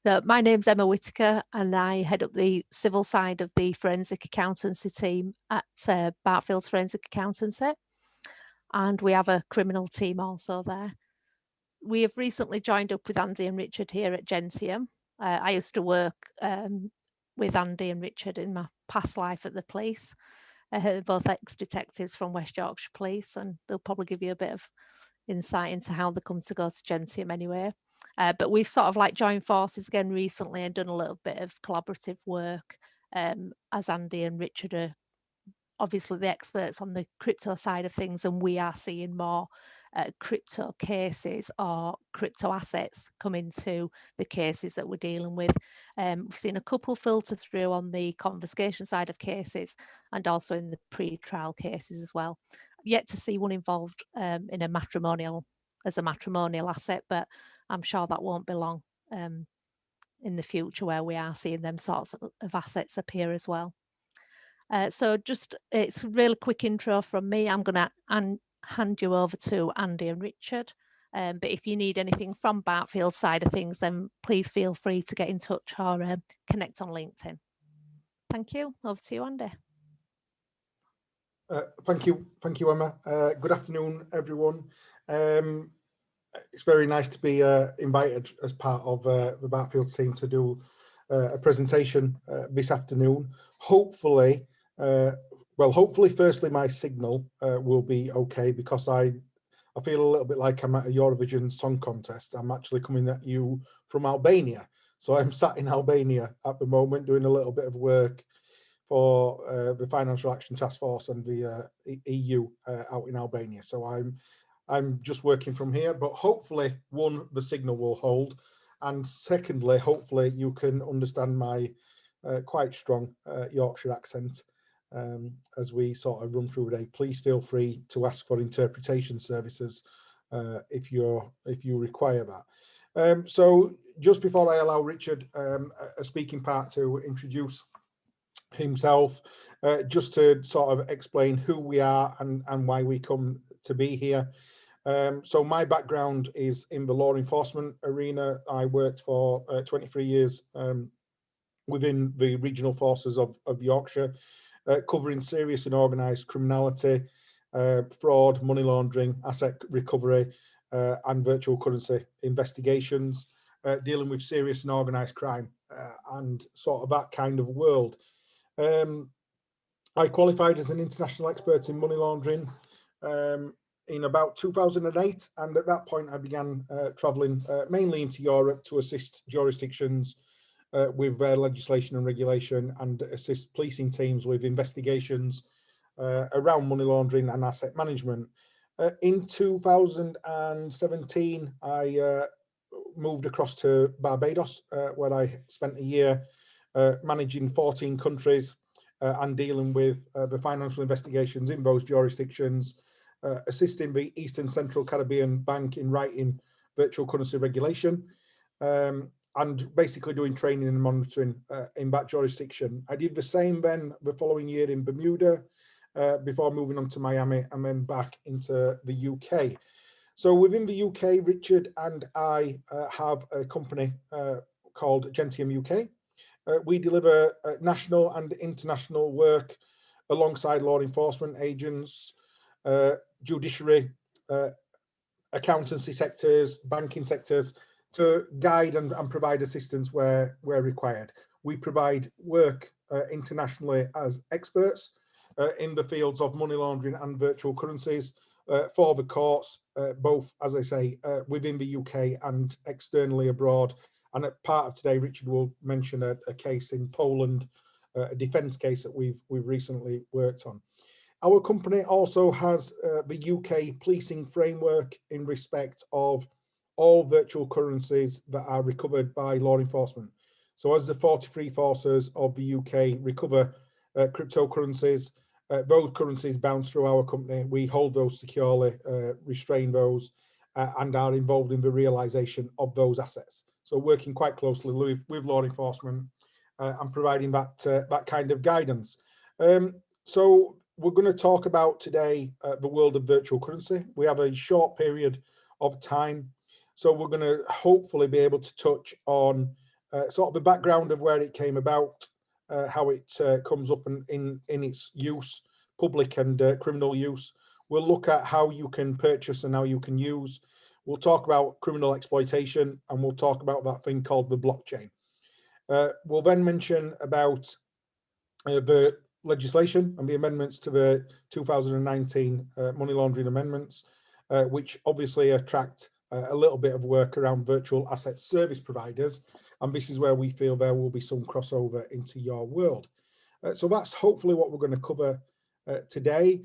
So my name's Emma Whitaker, and I head up the civil side of the forensic accountancy team at Bartfield's Forensic Accountancy. And we have a criminal team also there. We have recently joined up with Andy and Richard here at Gentium. I used to work with Andy and Richard in my past life at the police. Both ex-detectives from West Yorkshire Police, and they'll probably give you a bit of insight into how they come to go to Gentium anyway. But we've sort of like joined forces again recently and done a little bit of collaborative work, as Andy and Richard are obviously the experts on the crypto side of things, and we are seeing more crypto cases or crypto assets come into the cases that we're dealing with. We've seen a couple filter through on the confiscation side of cases and also in the pre-trial cases as well. Yet to see one involved in a matrimonial asset, but I'm sure that won't be long in the future where we are seeing them sorts of assets appear as well. So just it's a really quick intro from me. I'm going to hand you over to Andy and Richard. But if you need anything from Bartfield's side of things, then please feel free to get in touch or connect on LinkedIn. Thank you. Over to you, Andy. Thank you, Emma. Good afternoon, everyone. It's very nice to be invited as part of the Bartfield team to do a presentation this afternoon. Hopefully, firstly, my signal will be okay, because I feel a little bit like I'm at a Eurovision Song Contest. I'm actually coming at you from Albania. So I'm sat in Albania at the moment doing a little bit of work for the Financial Action Task Force and the EU out in Albania. So I'm just working from here, but hopefully, one, the signal will hold, and secondly, hopefully you can understand my quite strong Yorkshire accent as we sort of run through the day. Please feel free to ask for interpretation services if you require that. So just before I allow Richard a speaking part to introduce himself, just to sort of explain who we are and why we come to be here. So my background is in the law enforcement arena. I worked for 23 years within the regional forces of Yorkshire, covering serious and organised criminality, fraud, money laundering, asset recovery, and virtual currency investigations, dealing with serious and organised crime and sort of that kind of world. I qualified as an international expert in money laundering in about 2008, and at that point I began travelling mainly into Europe to assist jurisdictions with their legislation and regulation, and assist policing teams with investigations around money laundering and asset management. In 2017, I moved across to Barbados, where I spent a year managing 14 countries and dealing with the financial investigations in those jurisdictions, assisting the Eastern Central Caribbean Bank in writing virtual currency regulation, and basically doing training and monitoring in that jurisdiction. I did the same then the following year in Bermuda, before moving on to Miami and then back into the UK. So within the UK, Richard and I have a company called Gentium UK. We deliver national and international work alongside law enforcement agents, judiciary, accountancy sectors, banking sectors, to guide and provide assistance where required. We provide work internationally as experts in the fields of money laundering and virtual currencies for the courts, both, as I say, within the UK and externally abroad. And at part of today, Richard will mention a case in Poland, a defence case that we've recently worked on. Our company also has the UK policing framework in respect of all virtual currencies that are recovered by law enforcement. So as the 43 forces of the UK recover cryptocurrencies, those currencies bounce through our company. We hold those securely, restrain those, and are involved in the realisation of those assets. So working quite closely with law enforcement and providing that kind of guidance. So we're going to talk about today the world of virtual currency. We have a short period of time, so we're going to hopefully be able to touch on sort of the background of where it came about, how it comes up in its use, public and criminal use. We'll look at how you can purchase and how you can use. We'll talk about criminal exploitation, and we'll talk about that thing called the blockchain. We'll then mention about the legislation and the amendments to the 2019 money laundering amendments, which obviously attract a little bit of work around virtual asset service providers. And this is where we feel there will be some crossover into your world. So that's hopefully what we're going to cover today.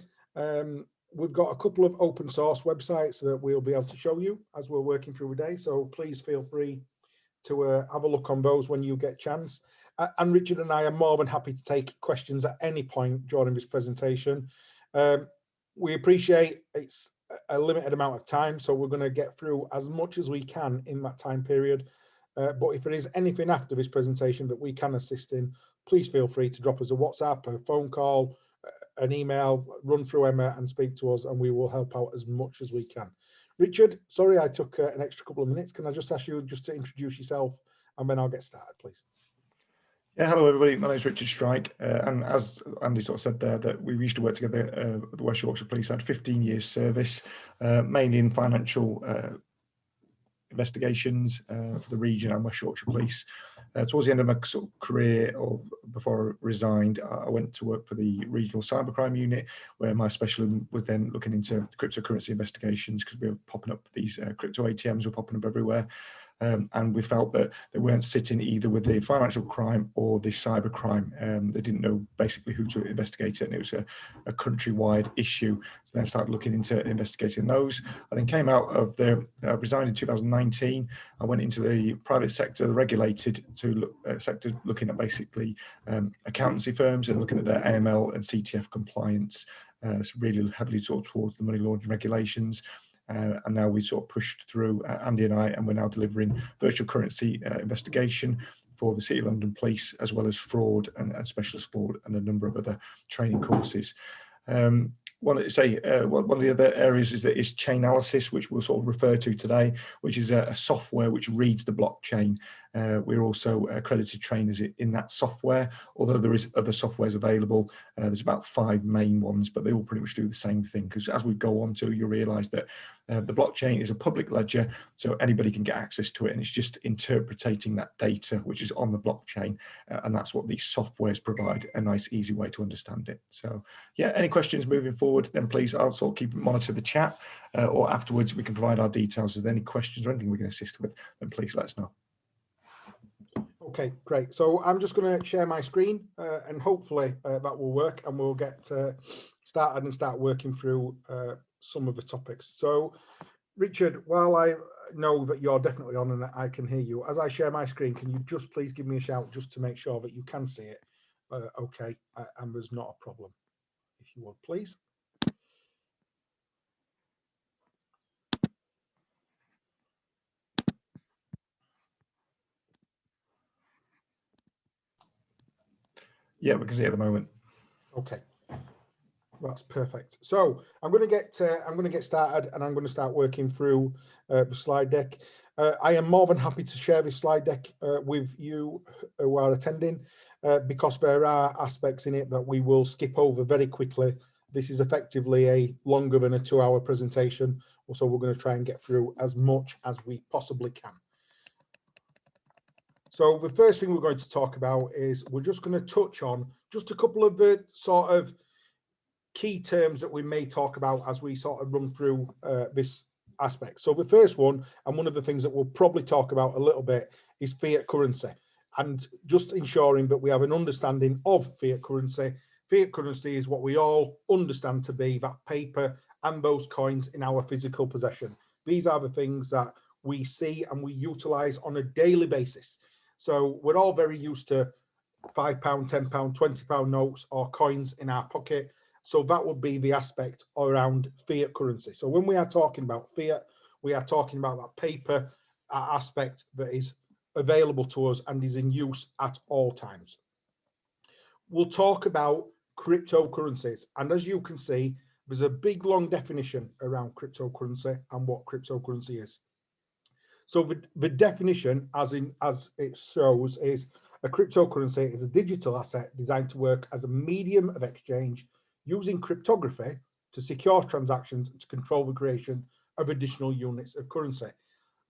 We've got a couple of open source websites that we'll be able to show you as we're working through the day. So please feel free to have a look on those when you get a chance. And Richard and I are more than happy to take questions at any point during this presentation. We appreciate it's a limited amount of time, so we're going to get through as much as we can in that time period. But if there is anything after this presentation that we can assist in, please feel free to drop us a WhatsApp, a phone call, an email, run through Emma and speak to us, and we will help out as much as we can. Richard, sorry I took an extra couple of minutes. Can I just ask you just to introduce yourself, and then I'll get started, please? Yeah, hello everybody. My name is Richard Strike, and as Andy sort of said there, that we used to work together at the West Yorkshire Police. I had 15 years service, mainly in financial investigations for the region and West Yorkshire Police. Towards the end of my sort of career, or before I resigned, I went to work for the regional cybercrime unit, where my specialism was then looking into cryptocurrency investigations, because we were popping up, these crypto ATMs were popping up everywhere. And we felt that they weren't sitting either with the financial crime or the cyber crime. They didn't know basically who to investigate it, and it was a countrywide issue. So then I started looking into investigating those. I then came out of the, resigned in 2019. I went into the private sector, the regulated sector, looking at basically accountancy firms and looking at their AML and CTF compliance. So really heavily sort of towards the money laundering regulations. And now we sort of pushed through, Andy and I, and we're now delivering virtual currency investigation for the City of London Police, as well as fraud and specialist fraud and a number of other training courses. One of the other areas is chain analysis, which we'll sort of refer to today, which is a software which reads the blockchain. We're also accredited trainers in that software, although there is other softwares available. There's about 5 main ones, but they all pretty much do the same thing, because as we go on to, you realize that the blockchain is a public ledger, so anybody can get access to it, and it's just interpreting that data which is on the blockchain, and that's what these softwares provide, a nice easy way to understand it. So yeah, any questions moving forward, then please, I'll sort of monitor the chat, or afterwards we can provide our details. If there's any questions or anything we can assist with, then please let us know. Okay, great. So I'm just going to share my screen, and hopefully that will work, and we'll get started and start working through some of the topics. So Richard, while I know that you're definitely on and I can hear you, as I share my screen, can you just please give me a shout just to make sure that you can see it? Okay, and there's not a problem, if you would, please. Yeah, we can see it at the moment. Okay, that's perfect. So I'm going to get started, and I'm going to start working through the slide deck. I am more than happy to share this slide deck with you who are attending, because there are aspects in it that we will skip over very quickly. This is effectively a longer than a 2-hour presentation, so we're going to try and get through as much as we possibly can. So the first thing we're going to talk about is we're just going to touch on just a couple of the sort of key terms that we may talk about as we sort of run through this aspect. So the first one, and one of the things that we'll probably talk about a little bit, is fiat currency, and just ensuring that we have an understanding of fiat currency. Fiat currency is what we all understand to be that paper and those coins in our physical possession. These are the things that we see and we utilize on a daily basis. So we're all very used to £5, £10, £20 notes or coins in our pocket. So that would be the aspect around fiat currency. So when we are talking about fiat, we are talking about that paper aspect that is available to us and is in use at all times. We'll talk about cryptocurrencies. And as you can see, there's a big, long definition around cryptocurrency and what cryptocurrency is. So the definition, as it shows, is a cryptocurrency is a digital asset designed to work as a medium of exchange using cryptography to secure transactions and to control the creation of additional units of currency.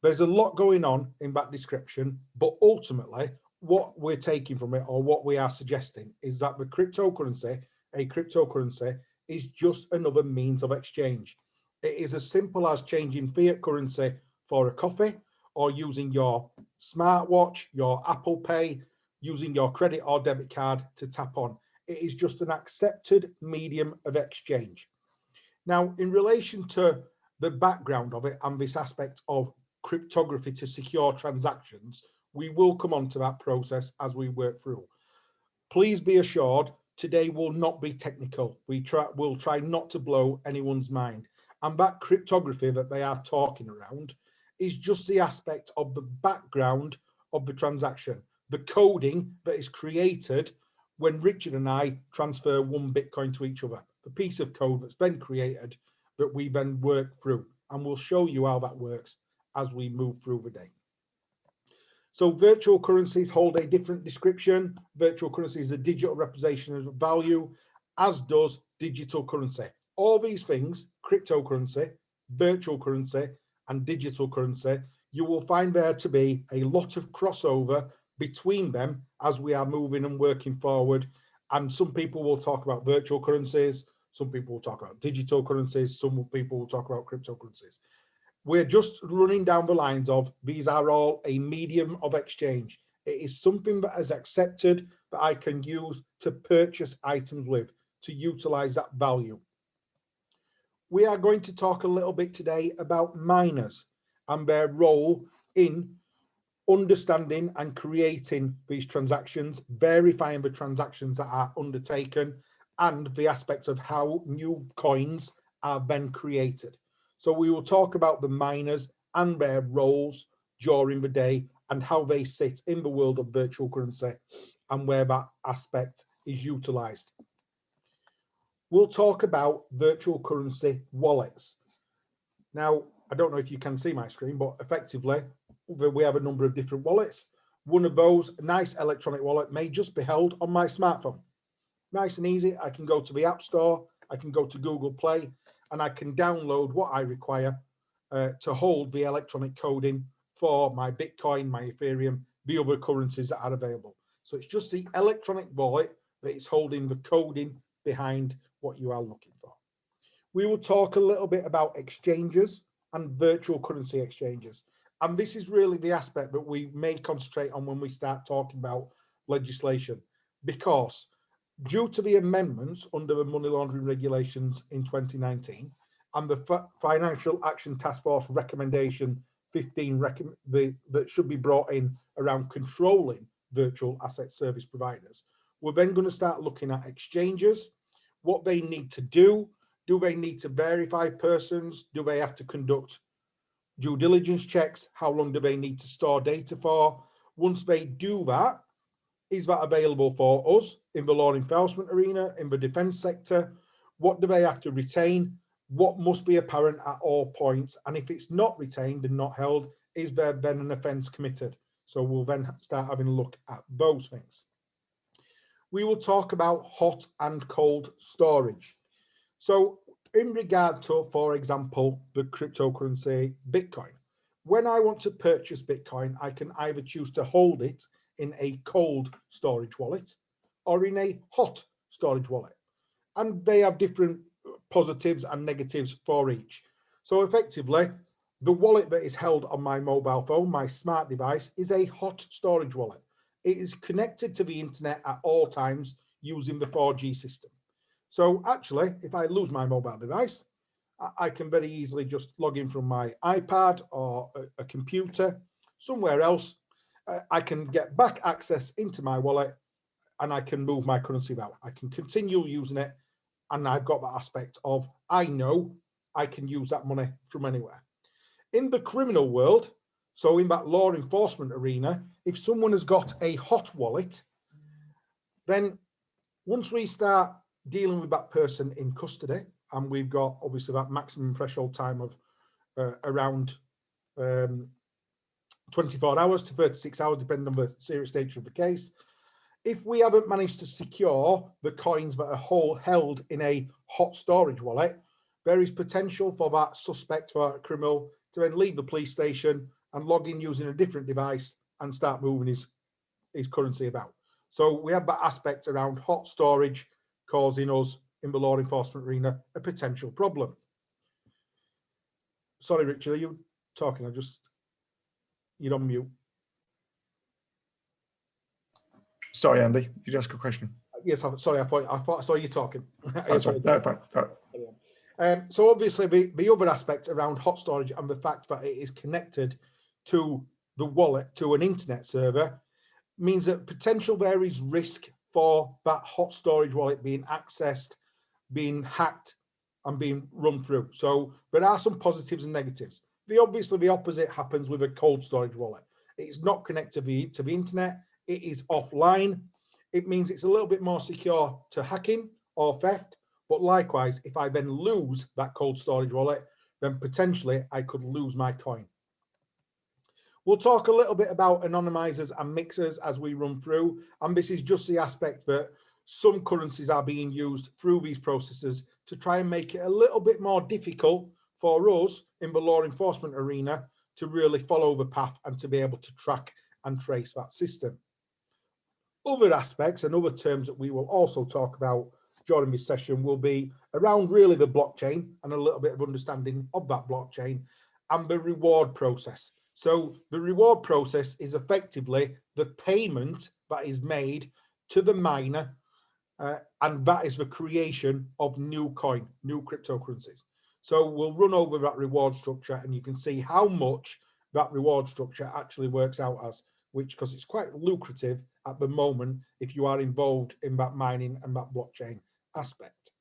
There's a lot going on in that description, but ultimately what we're taking from it, or what we are suggesting, is that a cryptocurrency is just another means of exchange. It is as simple as changing fiat currency for a coffee, or using your smartwatch, your Apple Pay, using your credit or debit card to tap on. It is just an accepted medium of exchange. Now, in relation to the background of it and this aspect of cryptography to secure transactions, we will come on to that process as we work through. Please be assured, today will not be technical. We'll try not to blow anyone's mind. And that cryptography that they are talking around is just the aspect of the background of the transaction, the coding that is created when Richard and I transfer one Bitcoin to each other, the piece of code that's then created that we then work through. And we'll show you how that works as we move through the day. So virtual currencies hold a different description. Virtual currency is a digital representation of value, as does digital currency. All these things, cryptocurrency, virtual currency, and digital currency, you will find there to be a lot of crossover between them as we are moving and working forward. And some people will talk about virtual currencies, some people will talk about digital currencies, some people will talk about cryptocurrencies. We're just running down the lines of these are all a medium of exchange. It is something that is accepted that I can use to purchase items with, to utilize that value. We are going to talk a little bit today about miners and their role in understanding and creating these transactions, verifying the transactions that are undertaken, and the aspects of how new coins are then created. So we will talk about the miners and their roles during the day and how they sit in the world of virtual currency and where that aspect is utilized. We'll talk about virtual currency wallets. Now, I don't know if you can see my screen, but effectively, we have a number of different wallets. One of those, a nice electronic wallet, may just be held on my smartphone. Nice and easy. I can go to the App Store, I can go to Google Play, and I can download what I require to hold the electronic coding for my Bitcoin, my Ethereum, the other currencies that are available. So it's just the electronic wallet that is holding the coding behind what you are looking for. We will talk a little bit about exchanges and virtual currency exchanges. And this is really the aspect that we may concentrate on when we start talking about legislation, because due to the amendments under the money laundering regulations in 2019 and the Financial Action Task Force recommendation 15 that should be brought in around controlling virtual asset service providers, we're then going to start looking at exchanges, what they need to do. Do they need to verify persons? Do they have to conduct due diligence checks? How long do they need to store data for? Once they do that, is that available for us in the law enforcement arena, in the defense sector? What do they have to retain? What must be apparent at all points? And if it's not retained and not held, is there then an offence committed? So we'll then start having a look at those things. We will talk about hot and cold storage. So in regard to, for example, the cryptocurrency Bitcoin, when I want to purchase Bitcoin, I can either choose to hold it in a cold storage wallet or in a hot storage wallet. And they have different positives and negatives for each. So effectively, the wallet that is held on my mobile phone, my smart device, is a hot storage wallet. It is connected to the internet at all times using the 4G system. So actually, if I lose my mobile device, I can very easily just log in from my iPad or a computer somewhere else. I can get back access into my wallet and I can move my currency out. I can continue using it. And I've got that aspect of, I know I can use that money from anywhere. In the criminal world, so in that law enforcement arena, if someone has got a hot wallet, then once we start dealing with that person in custody, and we've got obviously that maximum threshold time of around 24 hours to 36 hours, depending on the serious nature of the case. If we haven't managed to secure the coins that are held in a hot storage wallet, there is potential for that suspect, for that criminal, to then leave the police station and log in using a different device and start moving his currency about. So we have that aspect around hot storage causing us in the law enforcement arena a potential problem. Sorry, Richard, are you talking? You're on mute. Sorry, Andy, you ask a question. Yes, sorry, I thought I saw you talking. Oh, sorry. No, fine. So obviously the other aspect around hot storage and the fact that it is connected to the wallet, to an internet server, means that potential there is risk for that hot storage wallet being accessed, being hacked, and being run through. So there are some positives and negatives. Obviously the opposite happens with a cold storage wallet. It's not connected to the internet. It is offline. It means it's a little bit more secure to hacking or theft. But likewise, if I then lose that cold storage wallet, then potentially I could lose my coin. We'll talk a little bit about anonymizers and mixers as we run through. And this is just the aspect that some currencies are being used through these processes to try and make it a little bit more difficult for us in the law enforcement arena to really follow the path and to be able to track and trace that system. Other aspects and other terms that we will also talk about during this session will be around really the blockchain and a little bit of understanding of that blockchain and the reward process. So the reward process is effectively the payment that is made to the miner, and that is the creation of new coin, new cryptocurrencies. So we'll run over that reward structure and you can see how much that reward structure actually works out as, because it's quite lucrative at the moment if you are involved in that mining and that blockchain aspect.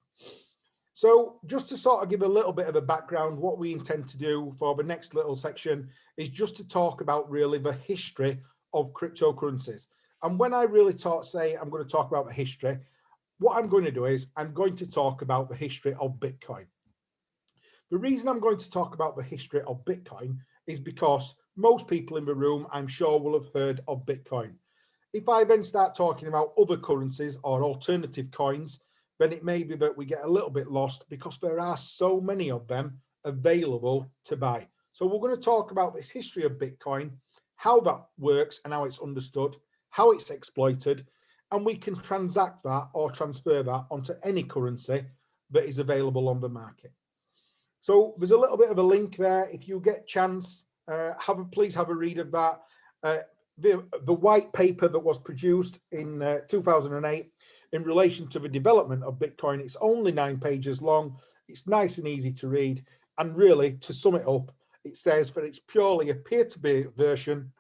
So just to sort of give a little bit of a background, what we intend to do for the next little section is just to talk about really the history of cryptocurrencies. And when I really say I'm going to talk about the history, what I'm going to do is I'm going to talk about the history of Bitcoin. The reason I'm going to talk about the history of Bitcoin is because most people in the room, I'm sure, will have heard of Bitcoin. If I then start talking about other currencies or alternative coins, then it may be that we get a little bit lost because there are so many of them available to buy. So we're going to talk about this history of Bitcoin, how that works and how it's understood, how it's exploited, and we can transact that or transfer that onto any currency that is available on the market. So there's a little bit of a link there. If you get a chance, please have a read of that. The white paper that was produced in 2008 in relation to the development of Bitcoin, it's only 9 pages long. It's nice and easy to read. And really, to sum it up, it says that it's purely a peer-to-peer version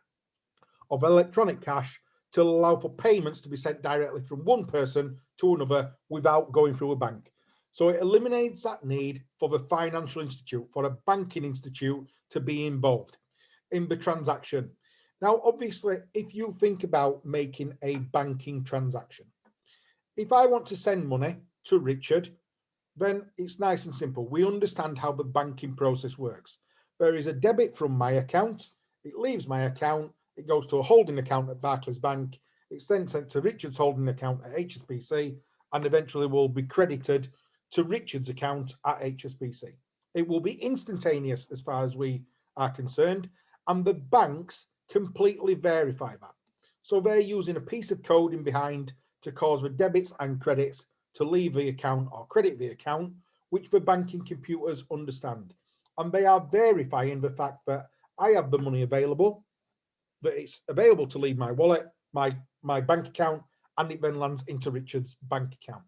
of electronic cash to allow for payments to be sent directly from one person to another without going through a bank. So it eliminates that need for the financial institute, for a banking institute to be involved in the transaction. Now, obviously, if you think about making a banking transaction, if I want to send money to Richard, then it's nice and simple. We understand how the banking process works. There is a debit from my account. It leaves my account. It goes to a holding account at Barclays Bank. It's then sent to Richard's holding account at HSBC and eventually will be credited to Richard's account at HSBC. It will be instantaneous as far as we are concerned, and the banks completely verify that. So they're using a piece of code in behind to cause the debits and credits to leave the account or credit the account, which the banking computers understand. And they are verifying the fact that I have the money available, that it's available to leave my wallet, my bank account, and it then lands into Richard's bank account.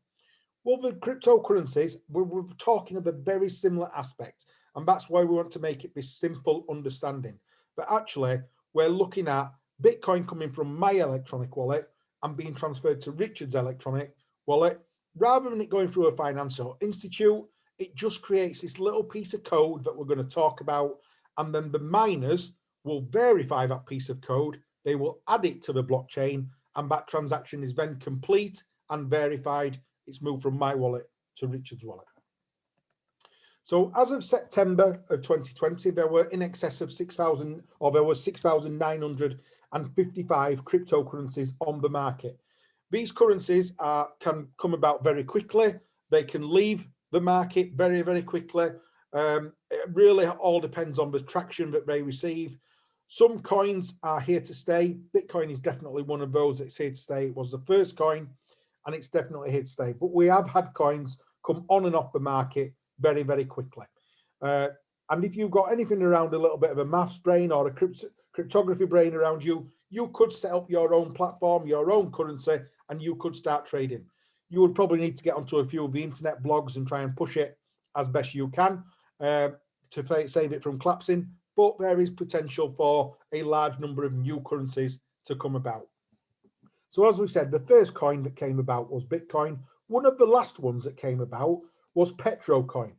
Well, the cryptocurrencies, we're talking of a very similar aspect, and that's why we want to make it this simple understanding. But actually, we're looking at Bitcoin coming from my electronic wallet and being transferred to Richard's electronic wallet. Rather than it going through a financial institute, it just creates this little piece of code that we're going to talk about, and then the miners will verify that piece of code. They will add it to the blockchain, and that transaction is then complete and verified. It's moved from my wallet to Richard's wallet. So as of September of 2020, there were in excess of 6,000, or there were 6,955 cryptocurrencies on the market. These currencies can come about very quickly. They can leave the market very, very quickly. It really all depends on the traction that they receive. Some coins are here to stay. Bitcoin is definitely one of those that's here to stay. It was the first coin, and it's definitely here to stay. But we have had coins come on and off the market very, very quickly. And if you've got anything around a little bit of a maths brain or a cryptography brain around you, you could set up your own platform, your own currency, and you could start trading. You would probably need to get onto a few of the internet blogs and try and push it as best you can to save it from collapsing. But there is potential for a large number of new currencies to come about. So as we said, the first coin that came about was Bitcoin. One of the last ones that came about was Petrocoin.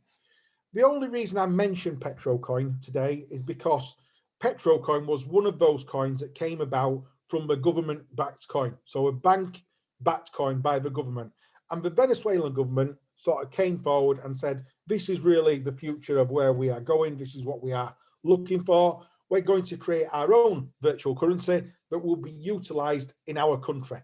The only reason I mention Petrocoin today is because Petrocoin was one of those coins that came about from the government-backed coin. So a bank-backed coin by the government. And the Venezuelan government sort of came forward and said, this is really the future of where we are going. This is what we are looking for. We're going to create our own virtual currency that will be utilized in our country.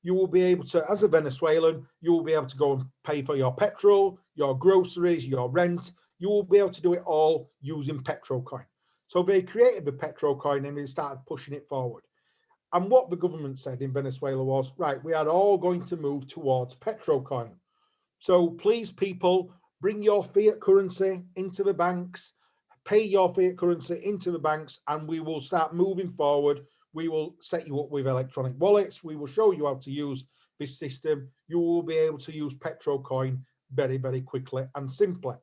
You will be able to, as a Venezuelan, you will be able to go and pay for your petrol, your groceries, your rent. You will be able to do it all using Petrocoin. So they created the Petrocoin and they started pushing it forward. And what the government said in Venezuela was, right, we are all going to move towards Petrocoin. So please, people, bring your fiat currency into the banks, pay your fiat currency into the banks, and we will start moving forward. We will set you up with electronic wallets. We will show you how to use this system. You will be able to use Petrocoin very, very quickly and simply.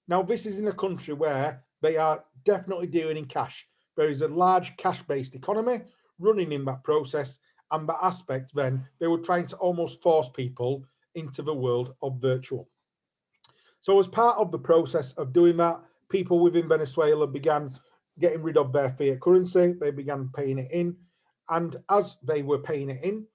Now, this is in a country where they are definitely dealing in cash. There is a large cash-based economy running in that process, and that aspect then, they were trying to almost force people into the world of virtual. So as part of the process of doing that, people within Venezuela began getting rid of their fiat currency. They began paying it in. And as they were paying it in,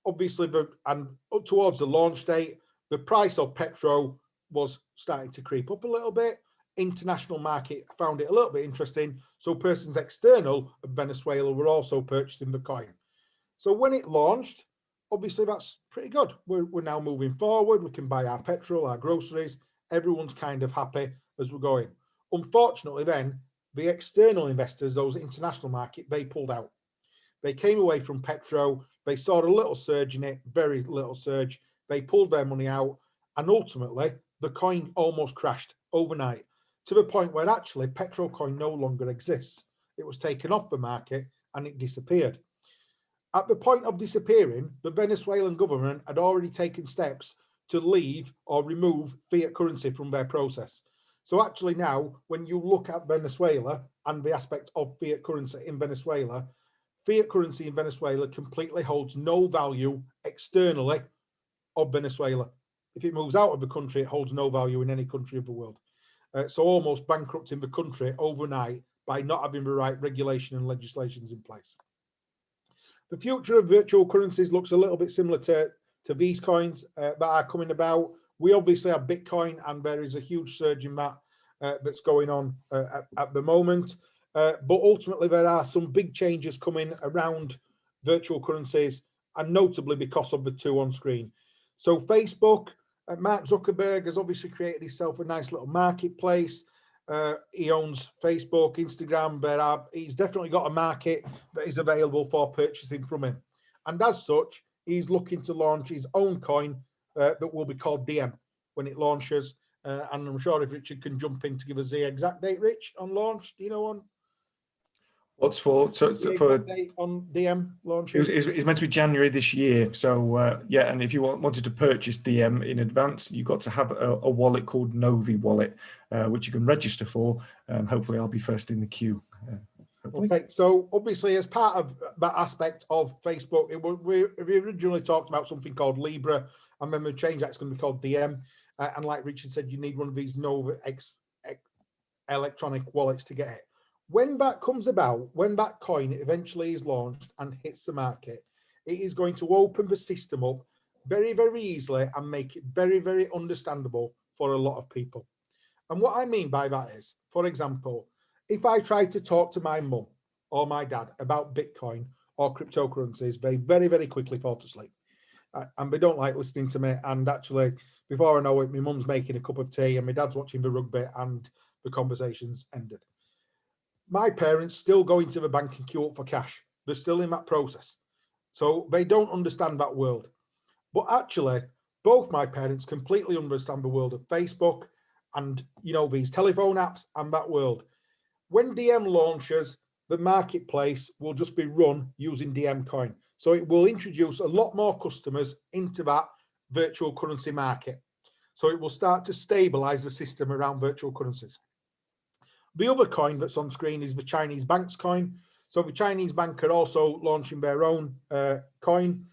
obviously, and up towards the launch date, the price of Petro was starting to creep up a little bit. International market found it a little bit interesting. So persons external of Venezuela were also purchasing the coin. So when it launched, obviously that's pretty good. We're now moving forward. We can buy our petrol, our groceries. Everyone's kind of happy as we're going. Unfortunately, then the external investors, those international market, they pulled out. They came away from Petro. They saw a little surge in it, very little surge. They pulled their money out, and ultimately the coin almost crashed overnight to the point where actually Petrocoin no longer exists. It was taken off the market and it disappeared. At the point of disappearing, the Venezuelan government had already taken steps to leave or remove fiat currency from their process. So actually now, when you look at Venezuela and the aspect of fiat currency in Venezuela completely holds no value externally of Venezuela. If it moves out of the country, it holds no value in any country of the world. So almost bankrupting the country overnight by not having the right regulation and legislations in place. The future of virtual currencies looks a little bit similar to these coins that are coming about. We obviously have Bitcoin, and there is a huge surge in that that's going on at the moment. But ultimately, there are some big changes coming around virtual currencies, and notably because of the two on screen. So Facebook, Mark Zuckerberg has obviously created himself a nice little marketplace. He owns Facebook, Instagram. He's definitely got a market that is available for purchasing from him. And as such, he's looking to launch his own coin that will be called DM when it launches. And I'm sure if Richard can jump in to give us the exact date, Rich, on launch. Do you know on? What's for? So for date on DM launch? It's meant to be January this year. So yeah, and if you wanted to purchase DM in advance, you've got to have a wallet called Novi Wallet, which you can register for. Hopefully, I'll be first in the queue. Okay, so obviously, as part of that aspect of Facebook, we originally talked about something called Libra, and then we changed that. It's going to be called DM. And like Richard said, you need one of these Nova electronic wallets to get it. When that comes about, when that coin eventually is launched and hits the market, it is going to open the system up very, very easily and make it very, very understandable for a lot of people. And what I mean by that is, for example, if I try to talk to my mum or my dad about Bitcoin or cryptocurrencies, they very, very quickly fall asleep. And they don't like listening to me. And actually, before I know it, my mum's making a cup of tea and my dad's watching the rugby and the conversation's ended. My parents still go into the bank and queue up for cash. They're still in that process. So they don't understand that world. But actually, both my parents completely understand the world of Facebook and, you know, these telephone apps and that world. When DM launches, the marketplace will just be run using DM coin. So it will introduce a lot more customers into that virtual currency market. So it will start to stabilize the system around virtual currencies. The other coin that's on screen is the Chinese bank's coin. So the Chinese bank are also launching their own coin,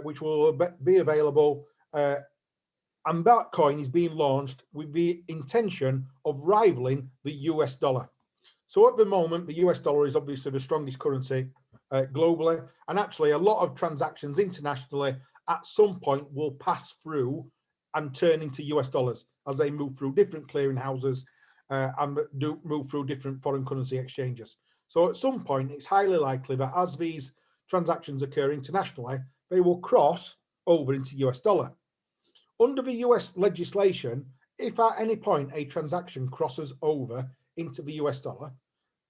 which will be available. And that coin is being launched with the intention of rivaling the US dollar. So at the moment, the US dollar is obviously the strongest currency globally. And actually, a lot of transactions internationally at some point will pass through and turn into US dollars as they move through different clearing houses and do move through different foreign currency exchanges. So at some point, it's highly likely that as these transactions occur internationally, they will cross over into US dollar. Under the US legislation, if at any point a transaction crosses over into the US dollar,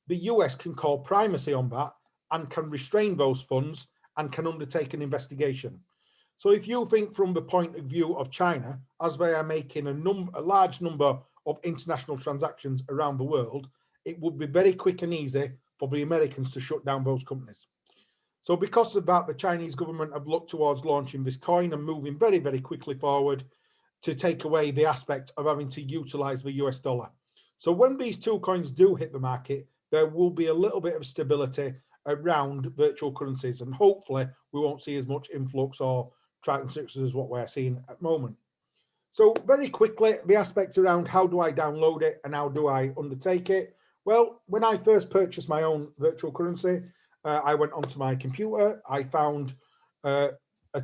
the US can call primacy on that and can restrain those funds and can undertake an investigation. So if you think from the point of view of China, as they are making a large number of international transactions around the world, it would be very quick and easy for the Americans to shut down those companies. So because of that, the Chinese government have looked towards launching this coin and moving very, very quickly forward to take away the aspect of having to utilize the US dollar. So when these two coins do hit the market, there will be a little bit of stability around virtual currencies, and hopefully we won't see as much influx or transactions as what we're seeing at the moment. So very quickly, the aspects around how do I download it and how do I undertake it? Well, when I first purchased my own virtual currency, I went onto my computer. I found a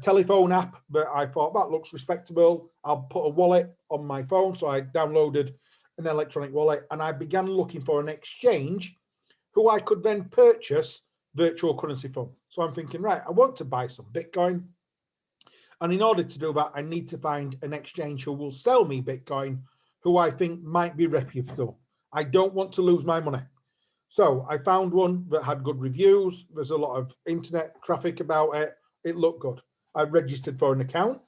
telephone app that I thought that looks respectable. I'll put a wallet on my phone. So I downloaded an electronic wallet and I began looking for an exchange who I could then purchase virtual currency from. So I'm thinking, right, I want to buy some Bitcoin. And in order to do that, I need to find an exchange who will sell me Bitcoin, who I think might be reputable. I don't want to lose my money. So I found one that had good reviews. There's a lot of internet traffic about it. It looked good. I registered for an account.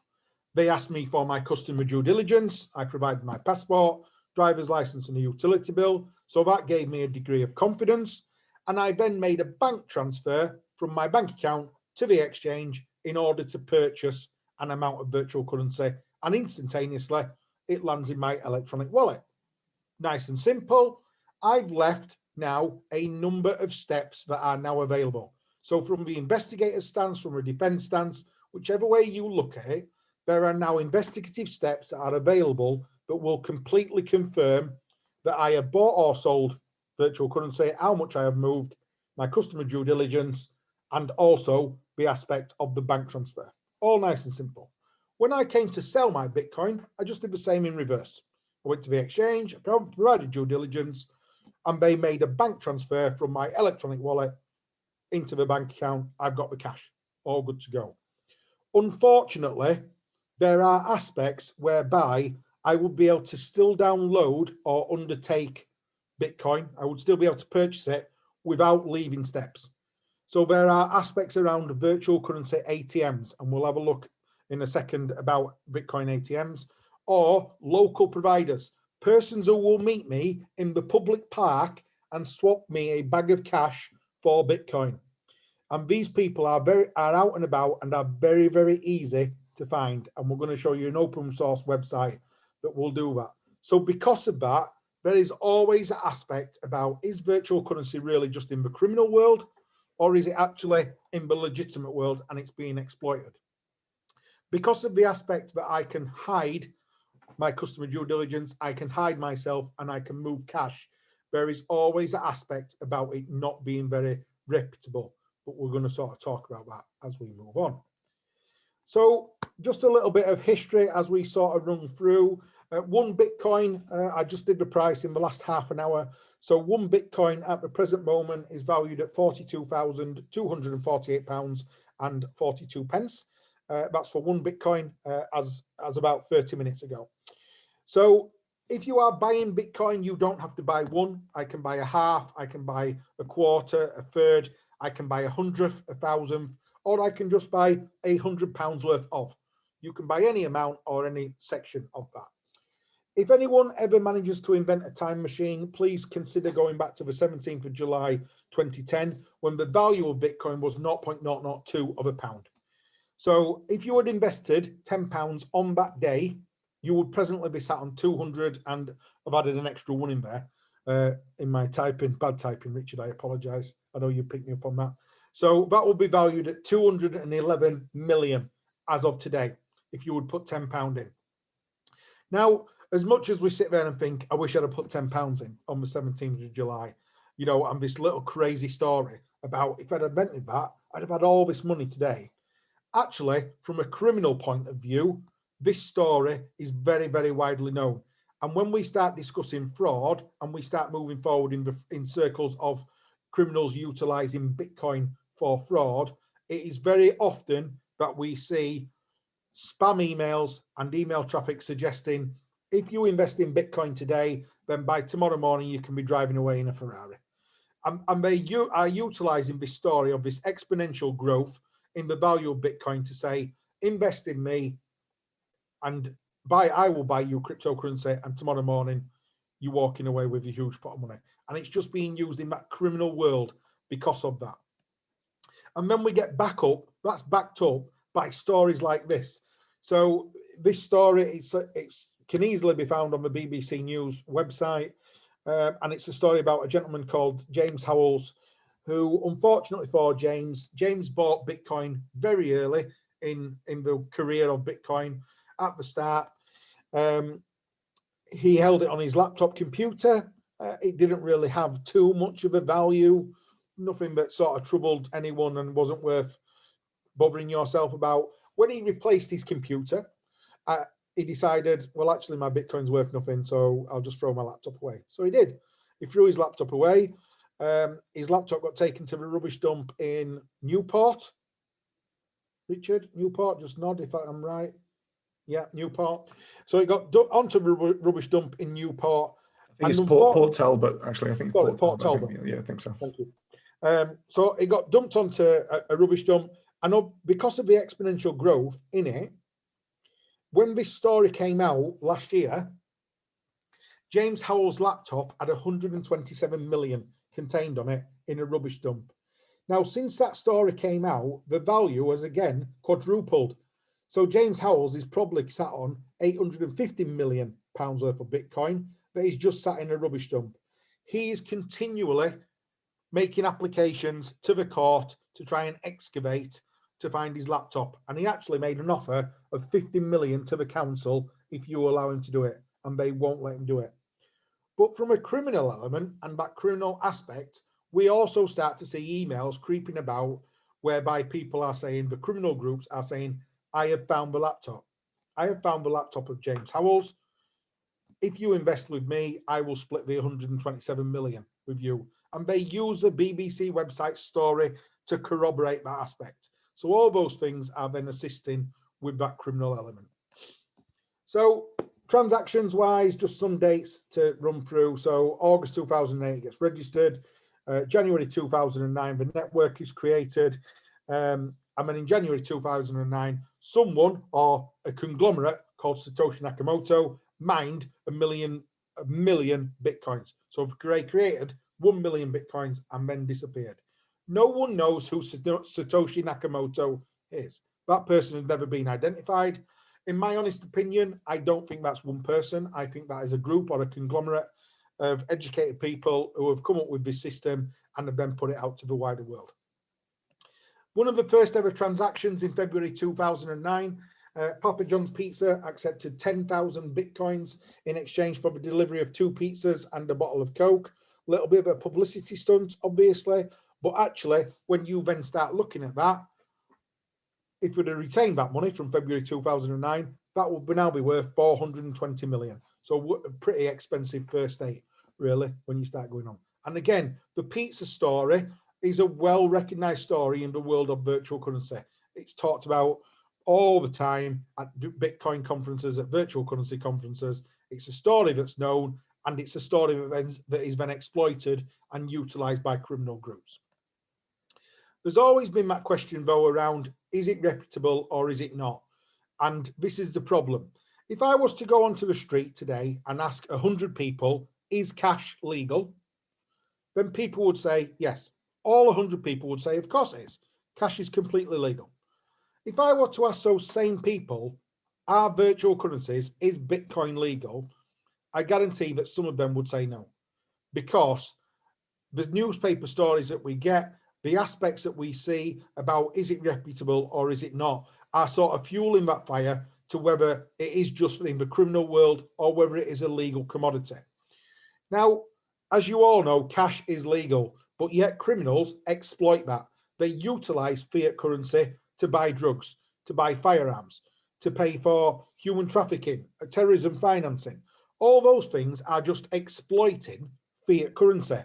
They asked me for my customer due diligence. I provided my passport, driver's license, and a utility bill. So that gave me a degree of confidence. And I then made a bank transfer from my bank account to the exchange in order to purchase an amount of virtual currency. And instantaneously, it lands in my electronic wallet. Nice and simple. I've left now a number of steps that are now available. So from the investigator's stance, from a defense stance, whichever way you look at it, there are now investigative steps that are available that will completely confirm that I have bought or sold virtual currency, how much I have moved, my customer due diligence, and also the aspect of the bank transfer. All nice and simple. When I came to sell my Bitcoin, I just did the same in reverse. I went to the exchange, provided due diligence, and they made a bank transfer from my electronic wallet into the bank account. I've got the cash, all good to go. Unfortunately, there are aspects whereby I would be able to still download or undertake Bitcoin. I would still be able to purchase it without leaving steps. So there are aspects around virtual currency ATMs, and we'll have a look in a second about Bitcoin ATMs, or local providers, persons who will meet me in the public park and swap me a bag of cash for Bitcoin. And these people are out and about and are very, very easy to find. And we're going to show you an open source website that will do that. So because of that, there is always an aspect about, is virtual currency really just in the criminal world, or is it actually in the legitimate world and it's being exploited? Because of the aspect that I can hide my customer due diligence, I can hide myself, and I can move cash, there is always an aspect about it not being very reputable. But we're going to sort of talk about that as we move on. So just a little bit of history as we sort of run through. One Bitcoin, I just did the price in the last half an hour. So one Bitcoin at the present moment is valued at £42,248.42. That's for one Bitcoin as about 30 minutes ago. So if you are buying Bitcoin, you don't have to buy one. I can buy a half, I can buy a quarter, a third, I can buy 100th, 1,000th, or I can just buy £100 worth of. You can buy any amount or any section of that. If anyone ever manages to invent a time machine, please consider going back to the 17th of July 2010, when the value of Bitcoin was 0.002 of a pound. So if you had invested £10 on that day, you would presently be sat on 200, and I've added an extra one in there in my typing, bad typing, Richard, I apologise. I know you picked me up on that. So that will be valued at 211 million as of today, if you would put £10 in. Now, as much as we sit there and think, I wish I'd have put £10 in on the 17th of July, you know, and this little crazy story about if I'd invented that, I'd have had all this money today. Actually, from a criminal point of view, this story is very, very widely known. And when we start discussing fraud and we start moving forward in circles of criminals utilizing Bitcoin for fraud, it is very often that we see spam emails and email traffic suggesting if you invest in Bitcoin today, then by tomorrow morning you can be driving away in a Ferrari. And they are utilizing this story of this exponential growth in the value of Bitcoin to say, invest in me and I will buy you cryptocurrency, and tomorrow morning you're walking away with a huge pot of money. And it's just being used in that criminal world because of that. And then we get back up, that's backed up by stories like this. So this story can easily be found on the BBC News website. And it's a story about a gentleman called James Howells, who, unfortunately for James bought Bitcoin very early in the career of Bitcoin. At the start, he held it on his laptop computer. It didn't really have too much of a value, nothing that sort of troubled anyone and wasn't worth bothering yourself about. When he replaced his computer, he decided, well, actually, my Bitcoin's worth nothing, so I'll just throw my laptop away. So he did. He threw his laptop away. His laptop got taken to the rubbish dump in Newport. Richard, Newport, just nod if I'm right. Yeah, Newport. So it got onto the rubbish dump in Newport. I think it's Port Talbot, actually. I think it's Port Talbot. I think so. Thank you. So it got dumped onto a rubbish dump. And because of the exponential growth in it, when this story came out last year, James Howell's laptop had 127 million contained on it in a rubbish dump. Now, since that story came out, the value has again quadrupled. So James Howells is probably sat on £850 million worth of Bitcoin that he's just sat in a rubbish dump. He is continually making applications to the court to try and excavate to find his laptop. And he actually made an offer of 50 million to the council if you allow him to do it, and they won't let him do it. But from a criminal element and that criminal aspect, we also start to see emails creeping about whereby people are saying, the criminal groups are saying, I have found the laptop. I have found the laptop of James Howells. If you invest with me, I will split the 127 million with you. And they use the BBC website story to corroborate that aspect. So all those things are then assisting with that criminal element. So transactions wise, just some dates to run through. So August 2008 gets registered. January 2009, the network is created. And then in January 2009, someone or a conglomerate called Satoshi Nakamoto mined a million Bitcoins. So they created 1 million Bitcoins and then disappeared. No one knows who Satoshi Nakamoto is. That person has never been identified. In my honest opinion, I don't think that's one person. I think that is a group or a conglomerate of educated people who have come up with this system and have then put it out to the wider world. One of the first ever transactions in February 2009, Papa John's Pizza accepted 10,000 Bitcoins in exchange for the delivery of 2 pizzas and a bottle of Coke. A little bit of a publicity stunt, obviously, but actually, when you then start looking at that, if we'd have retained that money from February 2009, that would now be worth 420 million. So a pretty expensive first date, really, when you start going on. And again, the pizza story is a well-recognized story in the world of virtual currency. It's talked about all the time at Bitcoin conferences, at virtual currency conferences. It's a story that's known, and it's a story that is then exploited and utilized by criminal groups. There's always been that question, though, around, is it reputable or is it not? And this is the problem. If I was to go onto the street today and ask 100 people, is cash legal? Then people would say, yes. All 100 people would say, of course it is. Cash is completely legal. If I were to ask those same people, are virtual currencies, is Bitcoin legal? I guarantee that some of them would say no, because the newspaper stories that we get, the aspects that we see about is it reputable or is it not, are sort of fueling that fire to whether it is just in the criminal world or whether it is a legal commodity. Now, as you all know, cash is legal, but yet criminals exploit that. They utilize fiat currency to buy drugs, to buy firearms, to pay for human trafficking, terrorism financing. All those things are just exploiting fiat currency.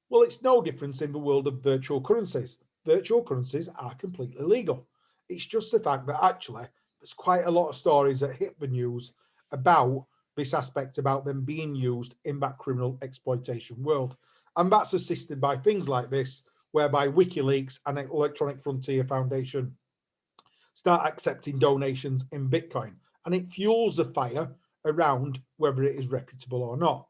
Well, it's no difference in the world of virtual currencies. Virtual currencies are completely legal. It's just the fact that actually there's quite a lot of stories that hit the news about this aspect, about them being used in that criminal exploitation world. And that's assisted by things like this, whereby WikiLeaks and Electronic Frontier Foundation start accepting donations in Bitcoin. And it fuels the fire around whether it is reputable or not.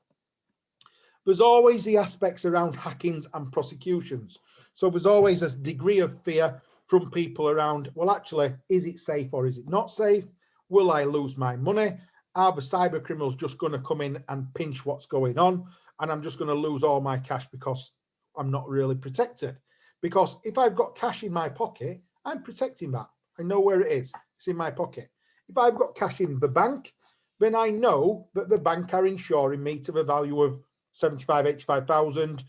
There's always the aspects around hackings and prosecutions. So there's always a degree of fear from people around, well, actually, is it safe or is it not safe? Will I lose my money? Are the cyber criminals just going to come in and pinch what's going on? And I'm just going to lose all my cash because I'm not really protected. Because if I've got cash in my pocket, I'm protecting that. I know where it is. It's in my pocket. If I've got cash in the bank, then I know that the bank are insuring me to the value of 75, 85,000.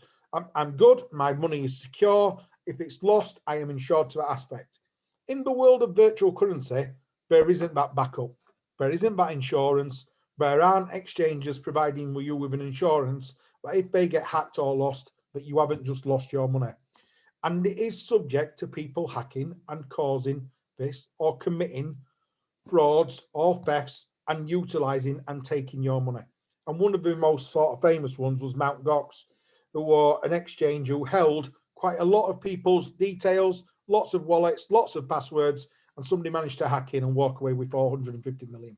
I'm good. My money is secure. If it's lost, I am insured to that aspect. In the world of virtual currency, there isn't that backup. There isn't that insurance. There aren't exchanges providing you with an insurance, but if they get hacked or lost, that you haven't just lost your money. And it is subject to people hacking and causing this or committing frauds or thefts and utilizing and taking your money. And one of the most sort of famous ones was Mt. Gox, who were an exchange who held quite a lot of people's details, lots of wallets, lots of passwords, and somebody managed to hack in and walk away with £450 million.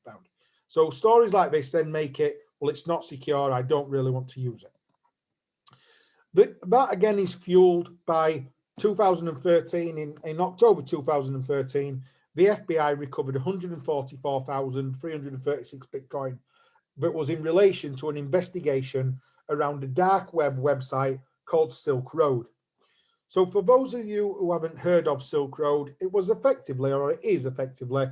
So stories like this then make it, well, it's not secure, I don't really want to use it. That again is fueled by 2013, in October 2013, the FBI recovered 144,336 Bitcoin that was in relation to an investigation around a dark web website called Silk Road. So for those of you who haven't heard of Silk Road, it was effectively, or it is effectively,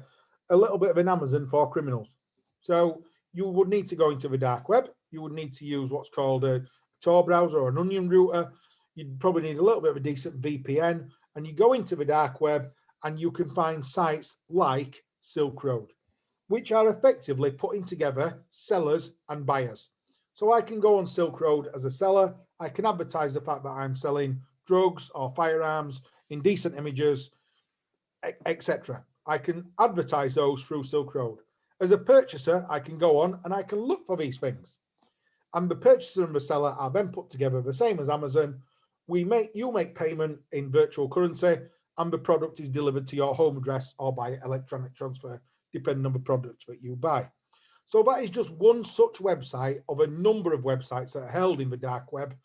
a little bit of an Amazon for criminals. So you would need to go into the dark web. You would need to use what's called a Tor browser or an onion router. You'd probably need a little bit of a decent VPN, and you go into the dark web and you can find sites like Silk Road, which are effectively putting together sellers and buyers. So I can go on Silk Road as a seller. I can advertise the fact that I'm selling drugs or firearms, indecent images, etc. I can advertise those through Silk Road. As a purchaser, I can go on and I can look for these things. And the purchaser and the seller are then put together the same as Amazon. You make payment in virtual currency, and the product is delivered to your home address or by electronic transfer, depending on the products that you buy. So that is just one such website of a number of websites that are held in the dark web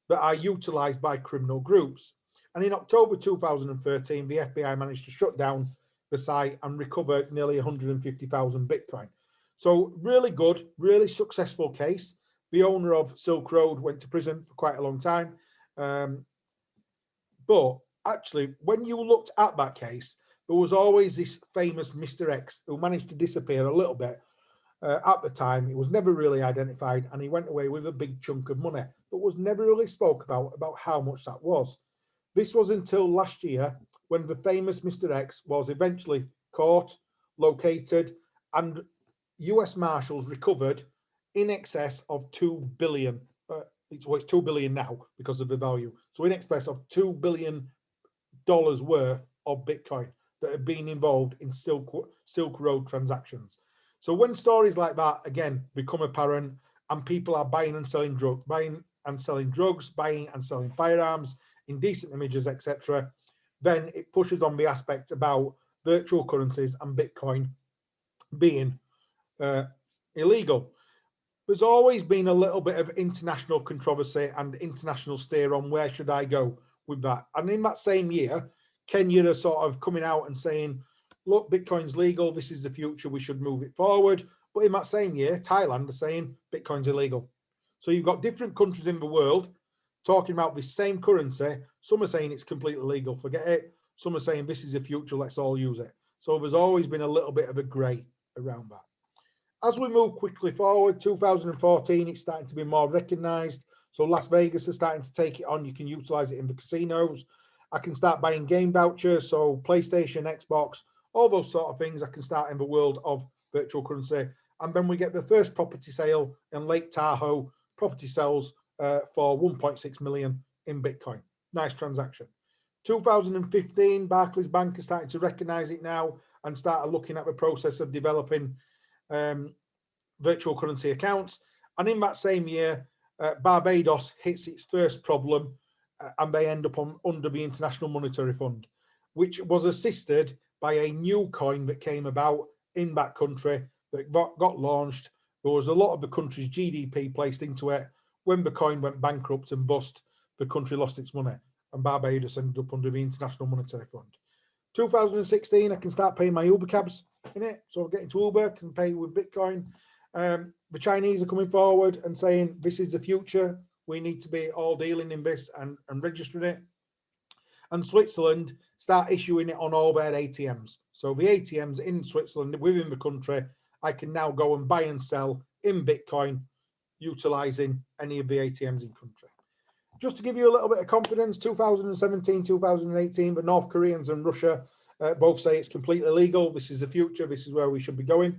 that are utilized by criminal groups. And in October 2013, the FBI managed to shut down the site and recover nearly 150,000 Bitcoin. So really good, really successful case. The owner of Silk Road went to prison for quite a long time. But actually, when you looked at that case, there was always this famous Mr. X who managed to disappear a little bit. At the time, he was never really identified, and he went away with a big chunk of money, but was never really spoke about how much that was. This was until last year when the famous Mr. X was eventually caught, located, and US Marshals recovered in excess of 2 billion. It's 2 billion now because of the value. So in excess of $2 billion worth of Bitcoin that have been involved in Silk Road transactions. So when stories like that again become apparent, and people are buying and selling drugs, buying and selling firearms, indecent images, etc., then it pushes on the aspect about virtual currencies and Bitcoin being illegal. There's always been a little bit of international controversy and international steer on where should I go with that. And in that same year, Kenya are sort of coming out and saying, look, Bitcoin's legal, this is the future, we should move it forward. But in that same year, Thailand are saying Bitcoin's illegal. So you've got different countries in the world talking about this same currency. Some are saying it's completely legal, forget it. Some are saying this is the future, let's all use it. So there's always been a little bit of a grey around that. As we move quickly forward, 2014, it's starting to be more recognised. So Las Vegas is starting to take it on. You can utilise it in the casinos. I can start buying game vouchers, so PlayStation, Xbox, all those sort of things. I can start in the world of virtual currency. And then we get the first property sale in Lake Tahoe. Property sells for 1.6 million in Bitcoin. Nice transaction. 2015, Barclays Bank is starting to recognise it now and start looking at the process of developing virtual currency accounts. And in that same year, Barbados hits its first problem and they end up under the International Monetary Fund, which was assisted by a new coin that came about in that country that got launched. There was a lot of the country's GDP placed into it. When the coin went bankrupt and bust, the country lost its money and Barbados ended up under the International Monetary Fund. 2016, I can start paying my Uber cabs in it. So getting to Uber, can pay with Bitcoin. The Chinese are coming forward and saying, this is the future. We need to be all dealing in this and registering it. And Switzerland start issuing it on all their ATMs. So the ATMs in Switzerland, within the country, I can now go and buy and sell in Bitcoin, utilizing any of the ATMs in country. Just to give you a little bit of confidence, 2017, 2018, the North Koreans and Russia both say it's completely legal. This is the future. This is where we should be going.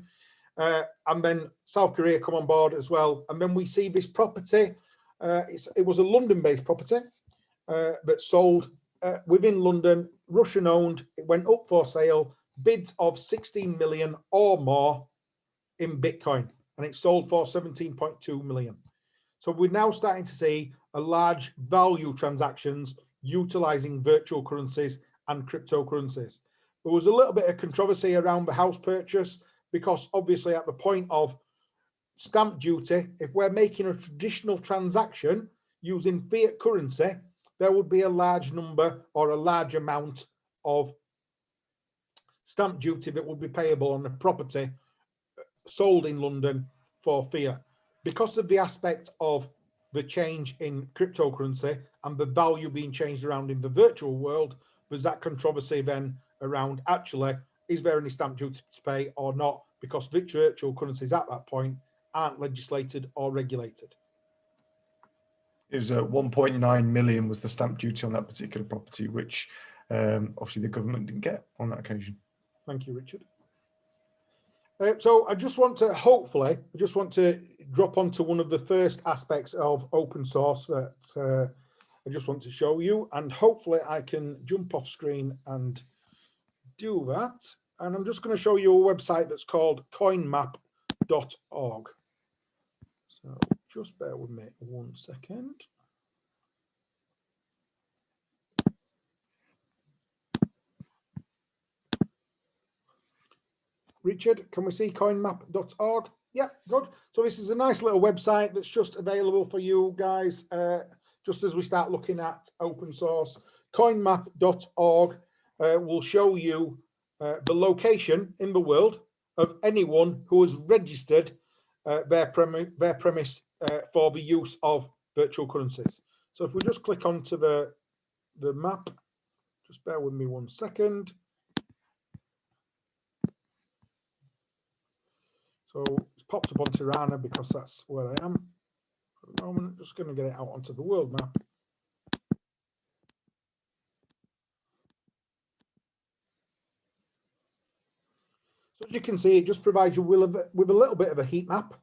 And then South Korea come on board as well. And then we see this property. It was a London-based property that sold within London, Russian-owned. It went up for sale, bids of 16 million or more in Bitcoin. And it sold for 17.2 million. So we're now starting to see a large value transactions utilizing virtual currencies and cryptocurrencies. There was a little bit of controversy around the house purchase because obviously at the point of stamp duty, if we're making a traditional transaction using fiat currency, there would be a large number or a large amount of stamp duty that would be payable on the property sold in London for fiat. Because of the aspect of the change in cryptocurrency and the value being changed around in the virtual world, there's that controversy then around actually, is there any stamp duty to pay or not? Because virtual currencies at that point aren't legislated or regulated. It was 1.9 million was the stamp duty on that particular property, which obviously the government didn't get on that occasion. Thank you, Richard. So I just want to drop onto one of the first aspects of open source that I just want to show you, and hopefully I can jump off screen and do that. And I'm just going to show you a website that's called coinmap.org. So just bear with me 1 second. Richard, can we see coinmap.org? Yeah, good. So this is a nice little website that's just available for you guys, just as we start looking at open source. Coinmap.org will show you the location in the world of anyone who has registered their premise for the use of virtual currencies. So if we just click onto the map, just bear with me 1 second. So it's popped up on Tirana because that's where I am for the moment. Just going to get it out onto the world map. So as you can see, it just provides you with a little bit of a heat map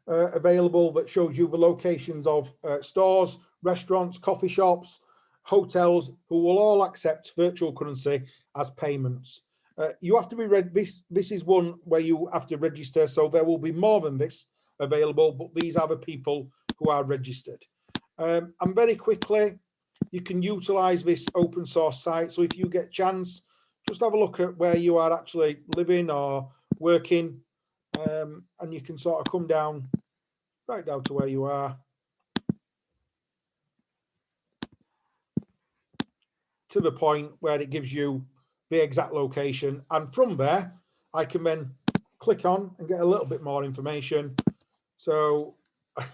available that shows you the locations of stores, restaurants, coffee shops, hotels, who will all accept virtual currency as payments. You have to be read. This is one where you have to register, so there will be more than this available, but these are the people who are registered. And very quickly, you can utilize this open source site. So if you get a chance, just have a look at where you are actually living or working, and you can sort of come down right down to where you are, to the point where it gives you the exact location, and from there I can then click on and get a little bit more information. So I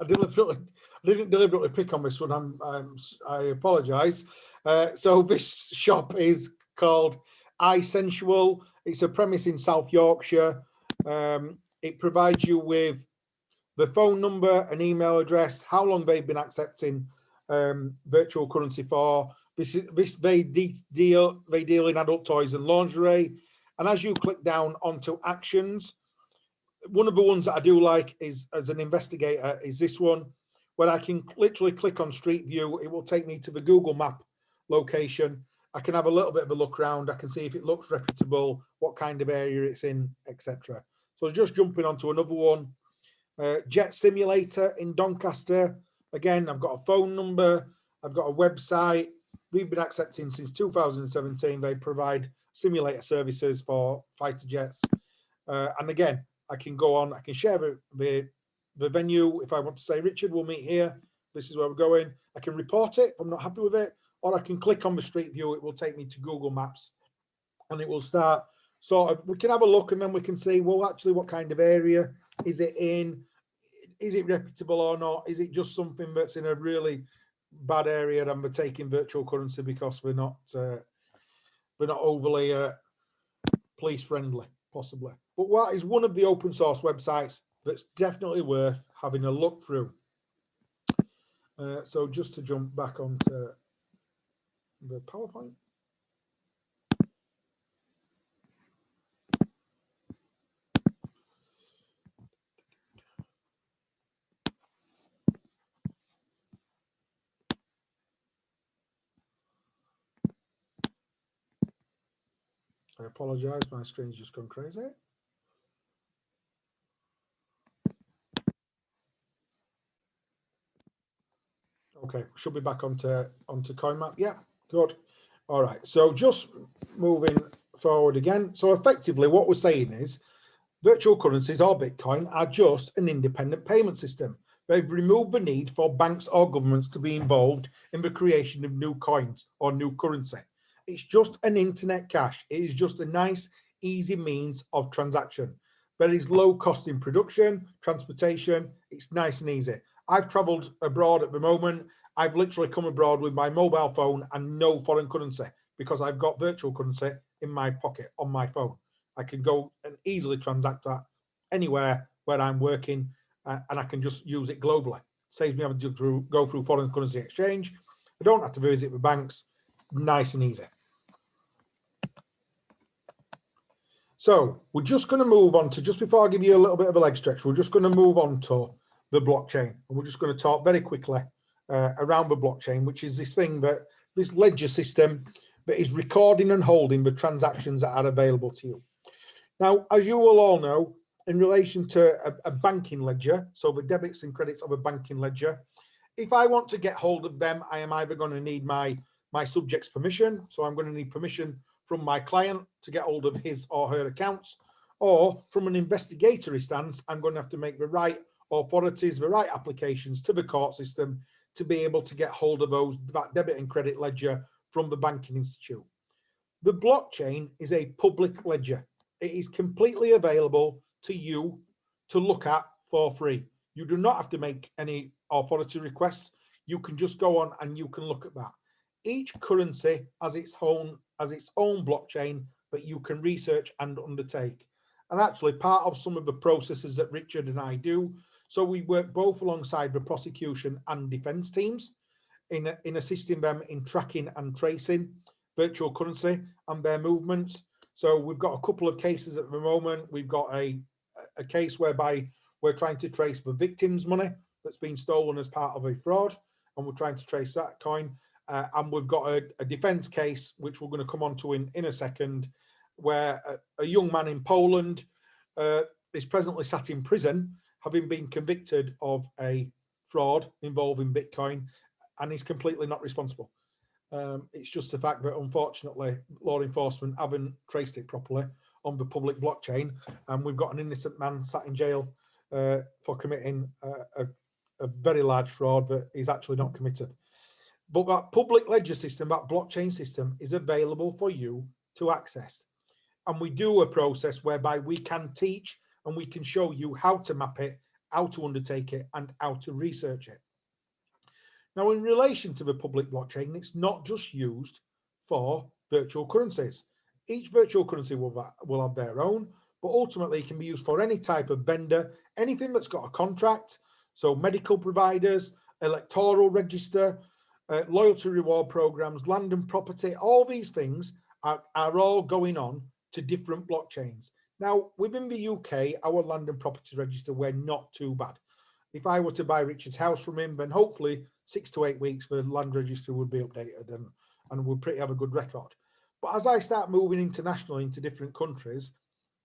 didn't deliberately pick on this one. I apologise. So this shop is called iSensual. It's a premise in South Yorkshire. It provides you with the phone number, an email address, how long they've been accepting virtual currency for. They deal in adult toys and lingerie. And as you click down onto actions, one of the ones that I do like is, as an investigator, is this one, where I can literally click on Street View. It will take me to the Google Map location. I can have a little bit of a look around. I can see if it looks reputable, what kind of area it's in, etc. So just jumping onto another one, Jet Simulator in Doncaster. Again, I've got a phone number. I've got a website. We've been accepting since 2017. They provide simulator services for fighter jets. And again, I can go on, I can share the venue. If I want to say, Richard, we'll meet here. This is where we're going. I can report it if I'm not happy with it, or I can click on the Street View. It will take me to Google Maps, and it will start sort of, we can have a look, and then we can see, well, actually, what kind of area is it in? Is it reputable or not? Is it just something that's in a really bad area and we're taking virtual currency because we're not overly police friendly, possibly? But what is one of the open source websites that's definitely worth having a look through. So just to jump back onto the PowerPoint. I apologize, my screen's just gone crazy. Okay, should be back onto CoinMap. Yeah, good. All right, so just moving forward again. So effectively what we're saying is virtual currencies or Bitcoin are just an independent payment system. They've removed the need for banks or governments to be involved in the creation of new coins or new currency. It's just an internet cash. It is just a nice, easy means of transaction. There is low cost in production, transportation. It's nice and easy. I've traveled abroad at the moment. I've literally come abroad with my mobile phone and no foreign currency because I've got virtual currency in my pocket on my phone. I can go and easily transact that anywhere where I'm working, and I can just use it globally. Saves me having to go through foreign currency exchange. I don't have to visit the banks. Nice and easy. So we're just going to move on to, just before I give you a little bit of a leg stretch, we're just going to move on to the blockchain. And we're just going to talk very quickly around the blockchain, which is this thing that, this ledger system that is recording and holding the transactions that are available to you. Now, as you will all know, in relation to a banking ledger, so the debits and credits of a banking ledger, if I want to get hold of them, I am either going to need my subject's permission. So I'm going to need permission from my client to get hold of his or her accounts, or from an investigatory stance, I'm going to have to make the right authorities, the right applications to the court system to be able to get hold of that debit and credit ledger from the banking institute. The blockchain is a public ledger. It is completely available to you to look at for free. You do not have to make any authority requests. You can just go on and you can look at that. Each currency has its own blockchain that you can research and undertake. And actually part of some of the processes that Richard and I do, so we work both alongside the prosecution and defense teams in assisting them in tracking and tracing virtual currency and their movements. So we've got a couple of cases at the moment. We've got a case whereby we're trying to trace the victim's money that's been stolen as part of a fraud, and we're trying to trace that coin. And we've got a defence case, which we're going to come on to in a second, where a young man in Poland is presently sat in prison, having been convicted of a fraud involving Bitcoin, and he's completely not responsible. It's just the fact that, unfortunately, law enforcement haven't traced it properly on the public blockchain, and we've got an innocent man sat in jail for committing a very large fraud that he's actually not committed. But that public ledger system, that blockchain system, is available for you to access. And we do a process whereby we can teach and we can show you how to map it, how to undertake it, and how to research it. Now, in relation to the public blockchain, it's not just used for virtual currencies. Each virtual currency will have their own, but ultimately it can be used for any type of vendor, anything that's got a contract. So medical providers, electoral register, loyalty reward programs, land and property, all these things are all going on to different blockchains. Now, within the UK, our land and property register, we're not too bad. If I were to buy Richard's house from him, then hopefully 6 to 8 weeks the land registry would be updated and we'll pretty have a good record. But as I start moving internationally into different countries,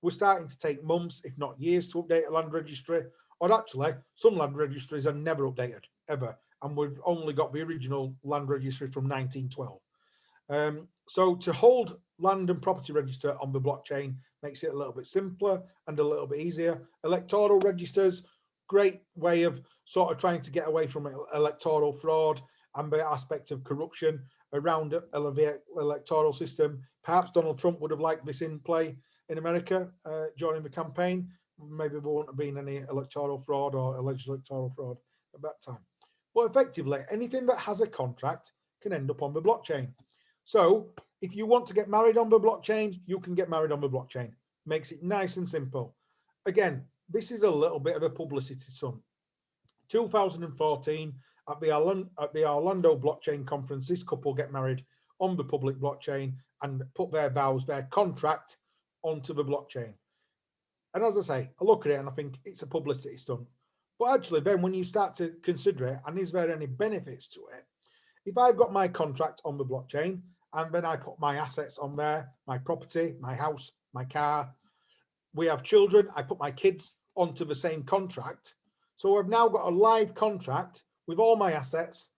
we're starting to take months, if not years, to update a land registry. Or actually, some land registries are never updated, ever. And we've only got the original land registry from 1912. So to hold land and property register on the blockchain makes it a little bit simpler and a little bit easier. Electoral registers, great way of sort of trying to get away from electoral fraud and the aspect of corruption around the electoral system. Perhaps Donald Trump would have liked this in play in America during the campaign. Maybe there wouldn't have been any electoral fraud or alleged electoral fraud at that time. But effectively, anything that has a contract can end up on the blockchain. So if you want to get married on the blockchain, you can get married on the blockchain. Makes it nice and simple. Again, this is a little bit of a publicity stunt. 2014, at the Orlando Blockchain Conference, this couple get married on the public blockchain and put their vows, their contract, onto the blockchain. And as I say, I look at it and I think it's a publicity stunt. But actually, then when you start to consider it, and is there any benefits to it? If I've got my contract on the blockchain and then I put my assets on there, my property, my house, my car, we have children, I put my kids onto the same contract. So I've now got a live contract with all my assets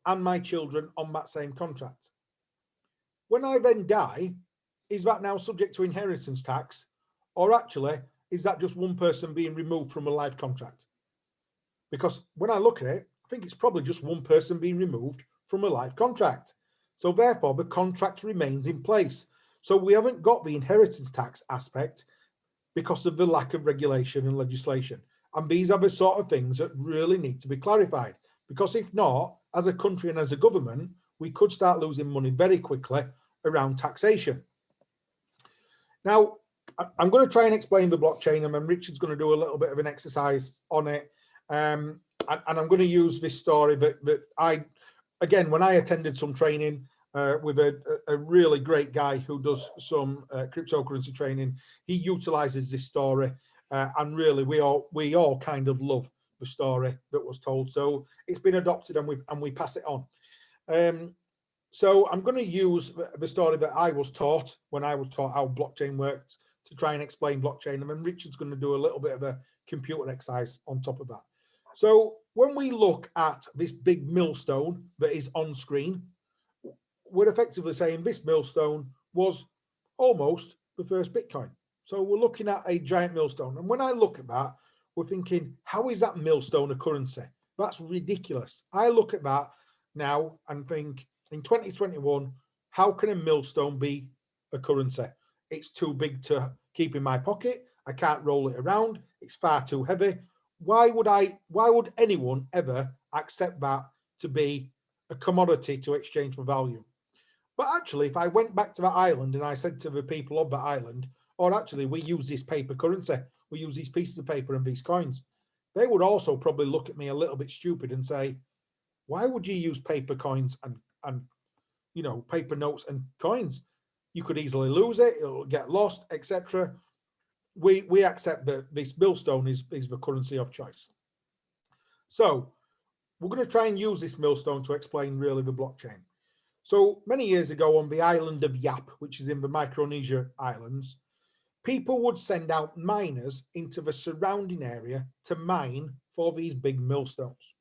and my children on that same contract. When I then die, is that now subject to inheritance tax? Or actually, is that just one person being removed from a live contract? Because when I look at it, I think it's probably just one person being removed from a live contract. So therefore, the contract remains in place. So we haven't got the inheritance tax aspect because of the lack of regulation and legislation. And these are the sort of things that really need to be clarified. Because if not, as a country and as a government, we could start losing money very quickly around taxation. Now, I'm going to try and explain the blockchain, and then Richard's going to do a little bit of an exercise on it. And I'm going to use this story that I, again, when I attended some training with a really great guy who does some cryptocurrency training, he utilizes this story, and really we all kind of love the story that was told. So it's been adopted and we pass it on. So I'm going to use the story that I was taught when I was taught how blockchain worked to try and explain blockchain, and then Richard's going to do a little bit of a computer exercise on top of that. So when we look at this big millstone that is on screen, we're effectively saying this millstone was almost the first Bitcoin. So we're looking at a giant millstone. And when I look at that, we're thinking, how is that millstone a currency? That's ridiculous. I look at that now and think, in 2021, how can a millstone be a currency? It's too big to keep in my pocket. I can't roll it around. It's far too heavy. Why would anyone ever accept that to be a commodity to exchange for value? But actually, if I went back to that island and I said to the people of that island, or actually we use this paper currency, we use these pieces of paper and these coins, they would also probably look at me a little bit stupid and say, why would you use paper coins and paper notes and coins? You could easily lose it, it'll get lost, etc. We accept that this millstone is the currency of choice. So we're going to try and use this millstone to explain really the blockchain. So many years ago on the island of Yap, which is in the Micronesia Islands, people would send out miners into the surrounding area to mine for these big millstones.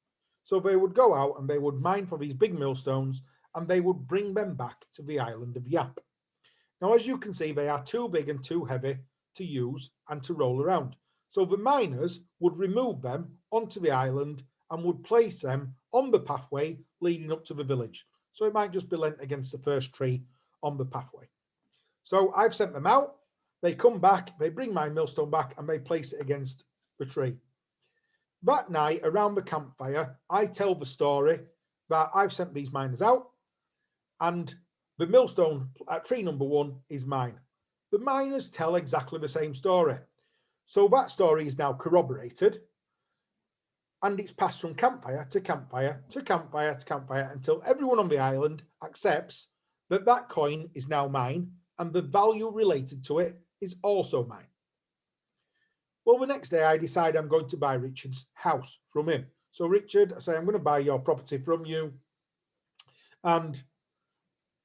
So they would go out and they would mine for these big millstones and they would bring them back to the island of Yap. Now, as you can see, they are too big and too heavy to use and to roll around. So the miners would remove them onto the island and would place them on the pathway leading up to the village. So it might just be lent against the first tree on the pathway. So I've sent them out, they come back, they bring my millstone back and they place it against the tree. That night around the campfire, I tell the story that I've sent these miners out and the millstone at tree number 1 is mine. The miners tell exactly the same story. So that story is now corroborated and it's passed from campfire to campfire to campfire to campfire until everyone on the island accepts that that coin is now mine and the value related to it is also mine. Well, the next day I decide I'm going to buy Richard's house from him. So Richard, I say, I'm going to buy your property from you and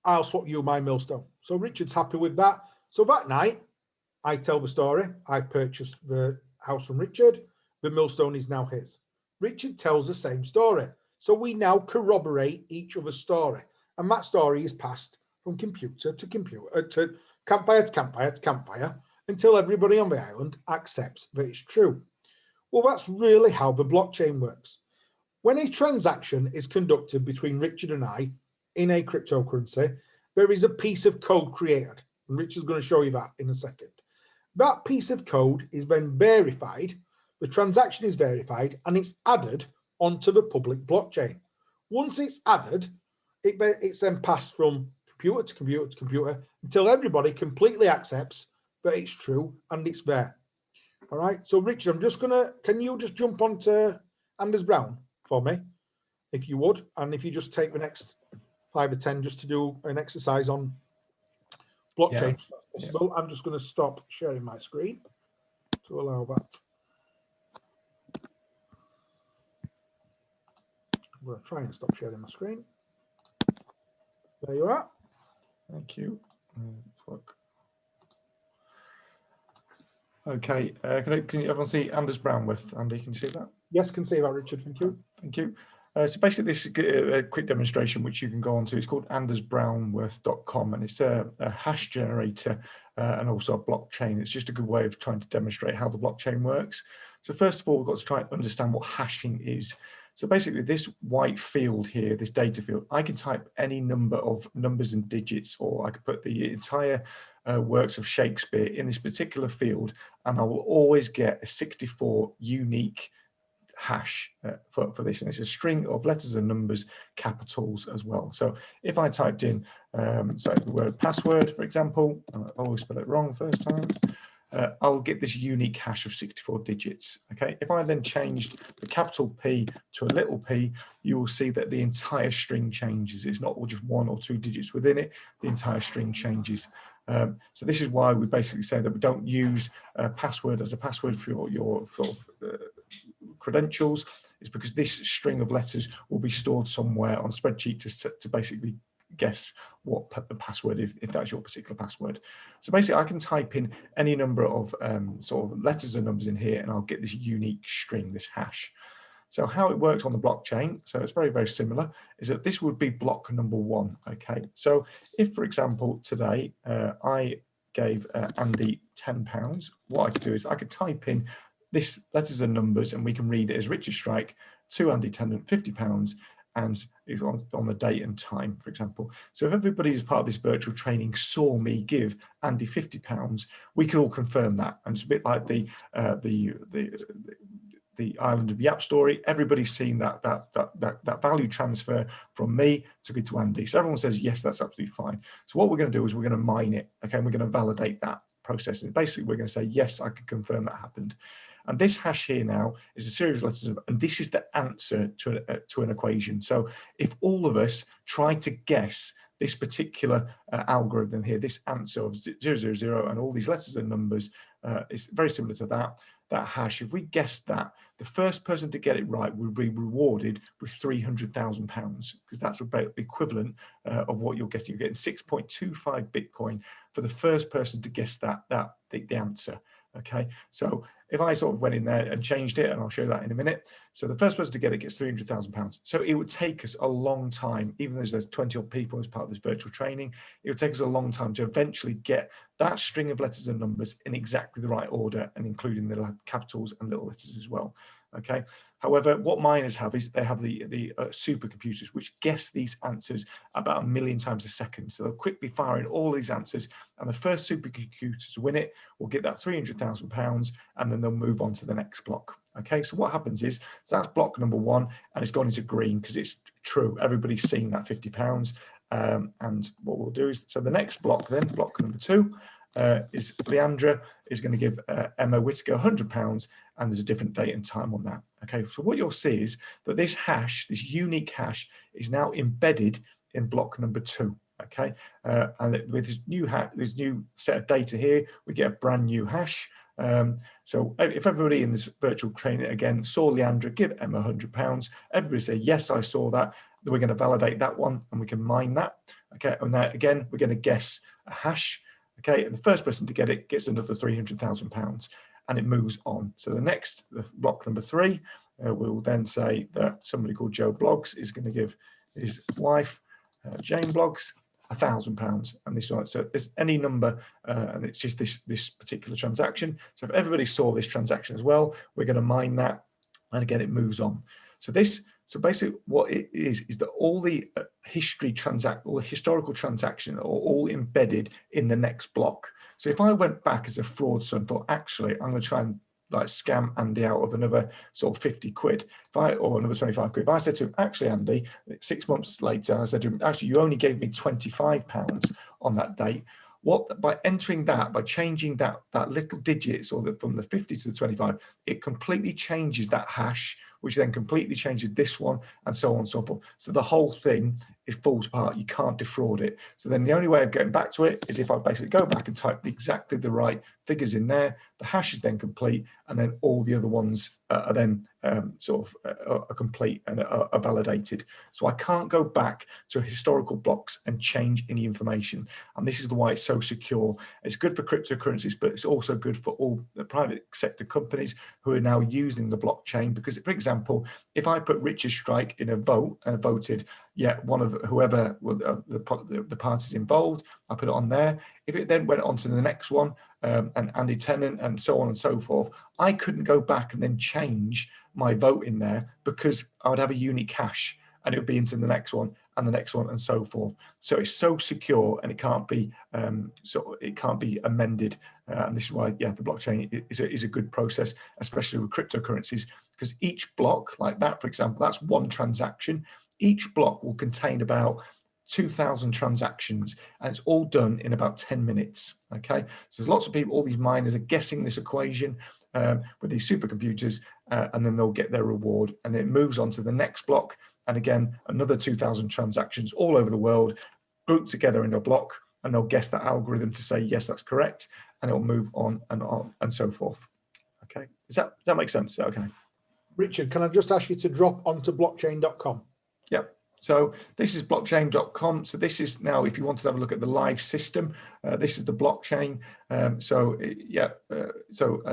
I'll swap you my millstone. So Richard's happy with that. So that night I tell the story. I've purchased the house from Richard. The millstone is now his. Richard tells the same story. So we now corroborate each other's story. And that story is passed from computer to computer, to campfire to campfire to campfire, until everybody on the island accepts that it's true. Well, that's really how the blockchain works. When a transaction is conducted between Richard and I in a cryptocurrency, there is a piece of code created. And Richard's going to show you that in a second. That piece of code is then verified. The transaction is verified and it's added onto the public blockchain. Once it's added, it's then passed from computer to computer to computer until everybody completely accepts that it's true and it's there. All right. So Richard, I'm just gonna, can you just jump onto Anders Brown for me, if you would, and if you just take the next 5 or 10 just to do an exercise on blockchain, if that's possible. I'm just going to stop sharing my screen to allow that. I'm going to try and stop sharing my screen. There you are. Thank you. Okay, can you everyone see Anders Brown with Andy? Can you see that? Yes, can see that, Richard. Thank you. Thank you. So basically, this is a quick demonstration which you can go on to. It's called andersbrownworth.com, and it's a hash generator and also a blockchain. It's just a good way of trying to demonstrate how the blockchain works. So first of all, we've got to try and understand what hashing is. So basically, this white field here, this data field, I can type any number of numbers and digits, or I could put the entire works of Shakespeare in this particular field, and I will always get a 64 unique hash for this, and it's a string of letters and numbers, capitals as well. So if I typed in so the word password, for example, I always spell it wrong the first time, I'll get this unique hash of 64 digits. Okay, if I then changed the capital P to a little p, you will see that the entire string changes. It's not just 1 or 2 digits within it, the entire string changes. So this is why we basically say that we don't use a password as a password for your credentials. Is because this string of letters will be stored somewhere on a spreadsheet to basically guess what the password is, if that's your particular password. So basically I can type in any number of sort of letters and numbers in here and I'll get this unique string, this hash. So how it works on the blockchain, so it's very, very similar, is that this would be block number 1. Okay, so if, for example, today I gave Andy £10, what I could do is I could type in this letters and numbers and we can read it as Richard Strike to Andy Tennant, £50, and it's on the date and time, for example. So if everybody who's part of this virtual training saw me give Andy £50, we could all confirm that. And it's a bit like the Island of Yap story. Everybody's seen that value transfer from me to Andy. So everyone says, yes, that's absolutely fine. So what we're going to do is we're going to mine it. Okay, and we're going to validate that process. And basically, we're going to say, yes, I can confirm that happened. And this hash here now is a series of letters, and this is the answer to an equation. So if all of us try to guess this particular algorithm here, this answer of 000 and all these letters and numbers, is very similar to that hash. If we guessed that, the first person to get it right would be rewarded with £300,000, because that's about the equivalent of what you're getting. You're getting 6.25 Bitcoin for the first person to guess the answer. Okay, so if I sort of went in there and changed it, and I'll show that in a minute. So the first person to get it gets £300,000. So it would take us a long time, even though there's 20 odd people as part of this virtual training, it would take us a long time to eventually get that string of letters and numbers in exactly the right order, and including the capitals and little letters as well. Okay. However, what miners have is they have the supercomputers, which guess these answers about 1 million times a second. So they'll quickly fire in all these answers, and the first supercomputer to win it will get that £300,000, and then they'll move on to the next block. Okay, so what happens is, so that's block number 1, and it's gone into green because it's true. Everybody's seen that £50. And what we'll do is, so the next block then, block number 2, is Leandra is going to give Emma Whitaker £100, and there's a different date and time on that. Okay, so what you'll see is that this hash, this unique hash, is now embedded in block number 2. Okay, and with this new set of data here, we get a brand new hash. So if everybody in this virtual training again saw Leandra give Emma £100, everybody say, yes, I saw that. We're going to validate that one, and we can mine that. Okay, and now again, we're going to guess a hash. Okay, and the first person to get it gets another £300,000, and it moves on. So the block number 3, we'll then say that somebody called Joe Bloggs is going to give his wife, Jane Bloggs, £1,000, and this one. So there's any number, and it's just this particular transaction. So if everybody saw this transaction as well, we're going to mine that, and again it moves on. So basically what it is that all the historical transaction are all embedded in the next block. So if I went back as a fraudster and thought, actually, I'm going to try and like scam Andy out of another sort of 50 quid, or another 25 quid. If I said to him, actually, Andy, 6 months later, I said to him, actually, you only gave me £25 on that date. By entering that, by changing that little digits, or from the 50 to the 25, it completely changes that hash, which then completely changes this one, and so on and so forth. So the whole thing, it falls apart. You can't defraud it. So then the only way of getting back to it is if I basically go back and type exactly the right figures in there. The hash is then complete, and then all the other ones are then are complete and are validated. So I can't go back to historical blocks and change any information. And this is why it's so secure. It's good for cryptocurrencies, but it's also good for all the private sector companies who are now using the blockchain. Because, for example, if I put Richard Strike in a vote and voted, one of whoever the parties involved, I put it on there. If it then went on to the next one, and Andy Tennant and so on and so forth, I couldn't go back and then change my vote in there, because I would have a unique hash, and it would be into the next one and the next one and so forth. So it's so secure, and it can't be amended. And this is why, the blockchain is a good process, especially with cryptocurrencies, because each block, like that, for example, that's one transaction. Each block will contain about 2,000 transactions, and it's all done in about 10 minutes. Okay, so there's lots of people, all these miners are guessing this equation with these supercomputers, and then they'll get their reward, and it moves on to the next block. And again, another 2,000 transactions all over the world grouped together in a block, and they'll guess that algorithm to say, yes, that's correct, and it'll move on and so forth. Okay, does that make sense? Okay. Richard, can I just ask you to drop onto blockchain.com? Yep. So this is blockchain.com. So this is now, if you want to have a look at the live system, this is the blockchain. And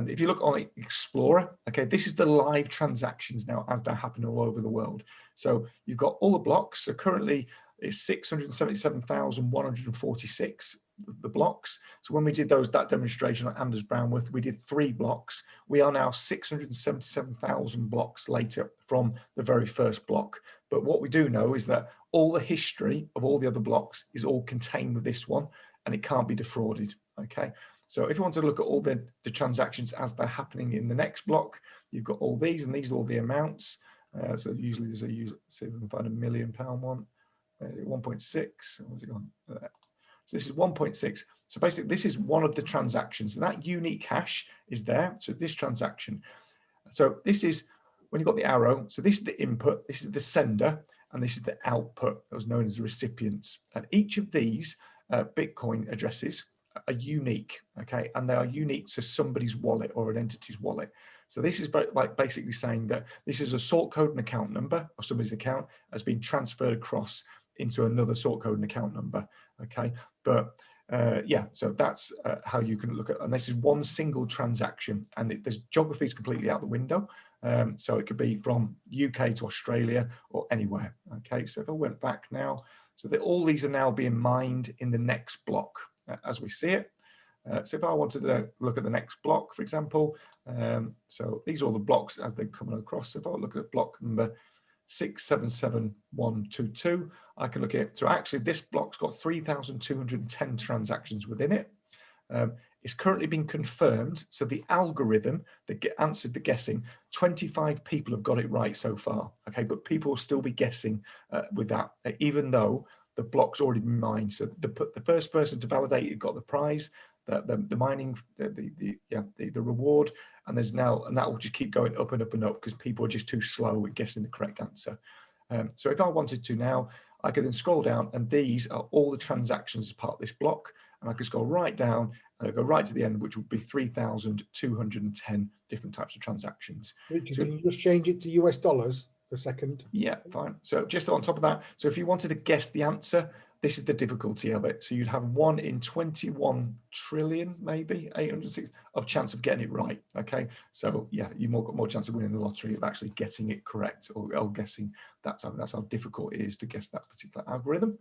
if you look on Explorer, okay, this is the live transactions now as they're happening all over the world. So you've got all the blocks. So currently it's 677,146. The blocks. So when we did that demonstration on Anders Brownworth, we did 3 blocks. We are now 677,000 blocks later from the very first block. But what we do know is that all the history of all the other blocks is all contained with this one, and it can't be defrauded. Okay. So if you want to look at all the transactions as they're happening in the next block, you've got all these, and these are all the amounts. So usually there's see if we can find £1 million one, 1.6. What's it gone? So this is 1.6. So basically, this is one of the transactions. And that unique hash is there. So this transaction. So this is when you've got the arrow. So this is the input. This is the sender. and this is the output that was known as the recipients. And each of these Bitcoin addresses are unique, okay, and they are unique to somebody's wallet or an entity's wallet. So this is like basically saying that this is a sort code and account number of somebody's account has been transferred across into another sort code and account number, okay. But yeah, so that's how you can look at, and this is one single transaction, and there's geography is completely out the window. So it could be from UK to Australia or anywhere. Okay, so if I went back now, so that all these are now being mined in the next block as we see it. So if I wanted to look at the next block, for example, so these are all the blocks as they're coming across. So if I look at block number 677122, I can look at it. So actually this block's got 3,210 transactions within it. It's currently been confirmed. So the algorithm that answered the guessing, 25 people have got it right so far. Okay, but people will still be guessing with that, even though the block's already been mined. So the first person to validate it got the prize, the mining, the reward, and there's now, and that will just keep going up and up and up because people are just too slow at guessing the correct answer. So if I wanted to now, I could then scroll down, and these are all the transactions as part of this block, and I could scroll right down and I go right to the end, which would be 3,210 different types of transactions. Richard, So, can you just change it to US dollars for a second? Yeah, fine. So just on top of that, so if you wanted to guess the answer, this is the difficulty of it. So you'd have 1 in 21 trillion, maybe 806 of chance of getting it right. Okay, so yeah, you got more chance of winning the lottery of actually getting it correct or guessing that time. That's how difficult it is to guess that particular algorithm.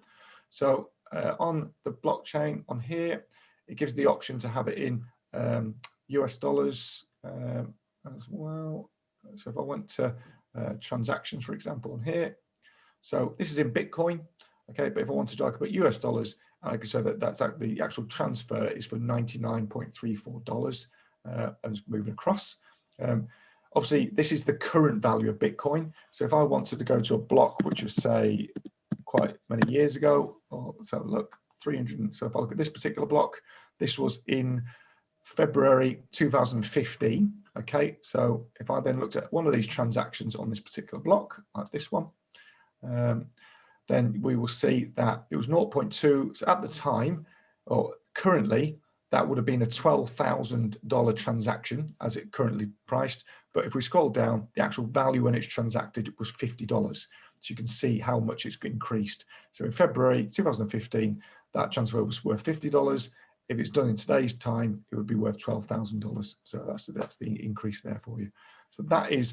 So on the blockchain on here, it gives the option to have it in US dollars as well. So if I went to transactions, for example, on here, so this is in Bitcoin. Okay, but if I wanted to, I could put US dollars, and I could say that that's the actual transfer is for $99.34, and it's moving across. Obviously, this is the current value of Bitcoin. So if I wanted to go to a block, which was say quite many years ago, or so look, 300. So if I look at this particular block, this was in February 2015. Okay, so if I then looked at one of these transactions on this particular block, like this one, then we will see that it was 0.2. So at the time, or currently, that would have been a $12,000 transaction as it currently priced. But if we scroll down, the actual value when it's transacted was $50. So you can see how much it's increased. So in February 2015, that transfer was worth $50. If it's done in today's time, it would be worth $12,000. So that's the increase there for you. So this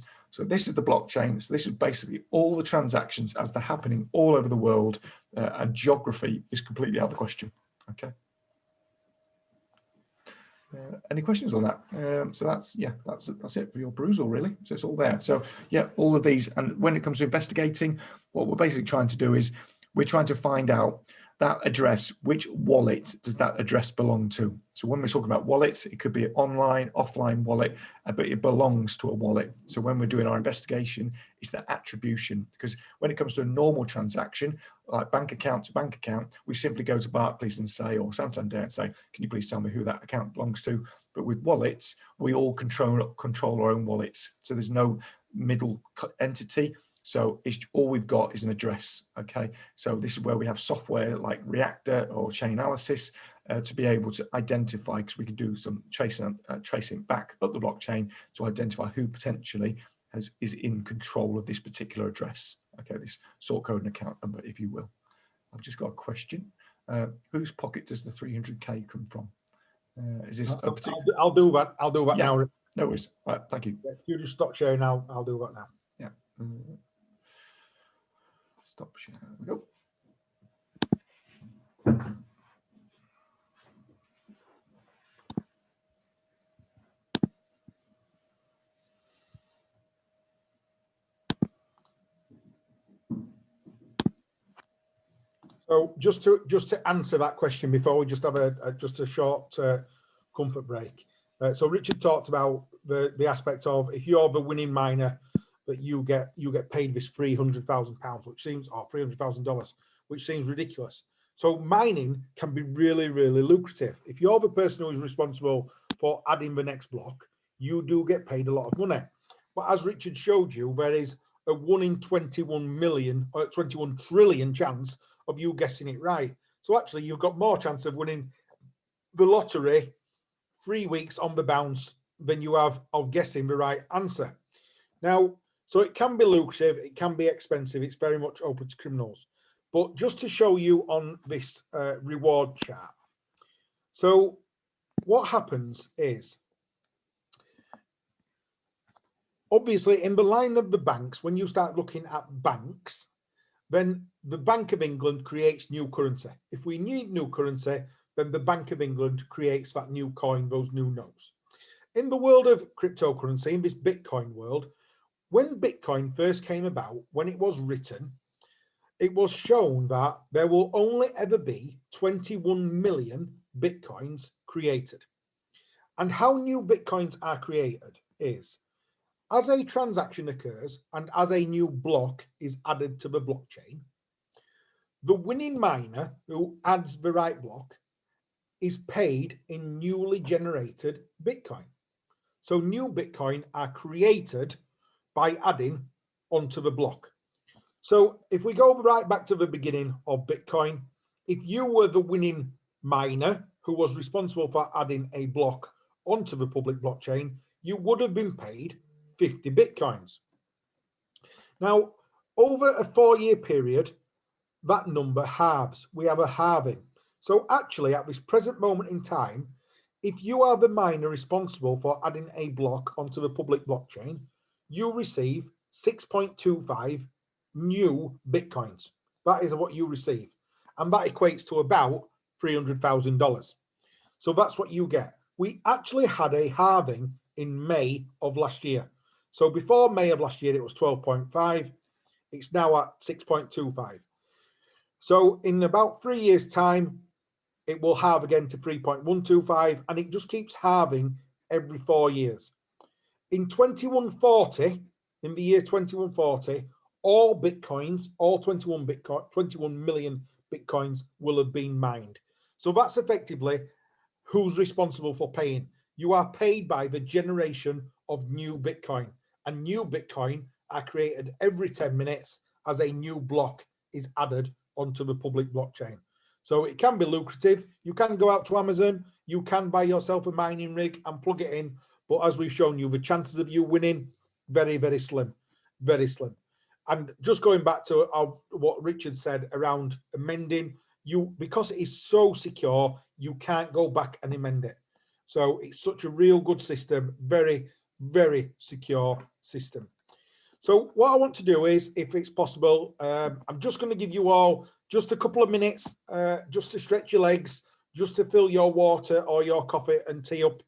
is the blockchain. So this is basically all the transactions as they're happening all over the world, and geography is completely out of the question. Okay. Any questions on that? So that's it for your perusal, really. So it's all there. So yeah, all of these. And when it comes to investigating, what we're basically trying to do is we're trying to find out that address, which wallet does that address belong to? So when we're talking about wallets, it could be an online, offline wallet, but it belongs to a wallet. So when we're doing our investigation, it's that attribution, because when it comes to a normal transaction, like bank account to bank account, we simply go to Barclays and say, or Santander and say, can you please tell me who that account belongs to? But with wallets, we all control our own wallets. So there's no middle entity. So all we've got is an address, okay? So this is where we have software like Reactor or Chainalysis to be able to identify, because we can do some tracing back up the blockchain to identify who potentially is in control of this particular address, okay? This sort code and account number, if you will. I've just got a question. Whose pocket does the 300K come from? Is this a particular? I'll do that. I'll do that now. No worries. Right, thank you. If you just stop sharing now, I'll do that now. Yeah. Stop share. There we go. So just to answer that question before we just have a short comfort break. So Richard talked about the aspect of if you're the winning miner, that you get paid this £300,000, which seems, or $300,000, which seems ridiculous. So mining can be really, really lucrative. If you're the person who is responsible for adding the next block, you do get paid a lot of money. But as Richard showed you, there is a 1 in 21 million or 21 trillion chance of you guessing it right. So actually you've got more chance of winning the lottery 3 weeks on the bounce than you have of guessing the right answer. Now, so it can be lucrative, it can be expensive, it's very much open to criminals. But just to show you on this reward chart. So what happens is, obviously in the line of the banks, when you start looking at banks, then the Bank of England creates new currency. If we need new currency, then the Bank of England creates that new coin, those new notes. In the world of cryptocurrency, in this Bitcoin world, when Bitcoin first came about, when it was written, it was shown that there will only ever be 21 million Bitcoins created. And how new Bitcoins are created is, as a transaction occurs and as a new block is added to the blockchain, the winning miner who adds the right block is paid in newly generated Bitcoin. So new Bitcoin are created by adding onto the block. So if we go right back to the beginning of Bitcoin, if you were the winning miner who was responsible for adding a block onto the public blockchain, you would have been paid 50 Bitcoins. Now, over a 4-year period, that number halves. We have a halving. So actually, at this present moment in time, if you are the miner responsible for adding a block onto the public blockchain, you receive 6.25 new Bitcoins. That is what you receive. And that equates to about $300,000. So that's what you get. We actually had a halving in May of last year. So before May of last year, it was 12.5. It's now at 6.25. So in about 3 years' time, it will halve again to 3.125, and it just keeps halving every 4 years. In 2140, in the year 2140, all Bitcoins, all 21 million Bitcoins will have been mined. So that's effectively who's responsible for paying. You are paid by the generation of new Bitcoin, and new Bitcoin are created every 10 minutes as a new block is added onto the public blockchain. So it can be lucrative. You can go out to Amazon, you can buy yourself a mining rig and plug it in. But as we've shown you, the chances of you winning, very, very slim, very slim. And just going back to what Richard said around amending, because it is so secure, you can't go back and amend it. So it's such a real good system, very, very secure system. So what I want to do is, if it's possible, I'm just going to give you all just a couple of minutes, just to stretch your legs, just to fill your water or your coffee and tea up,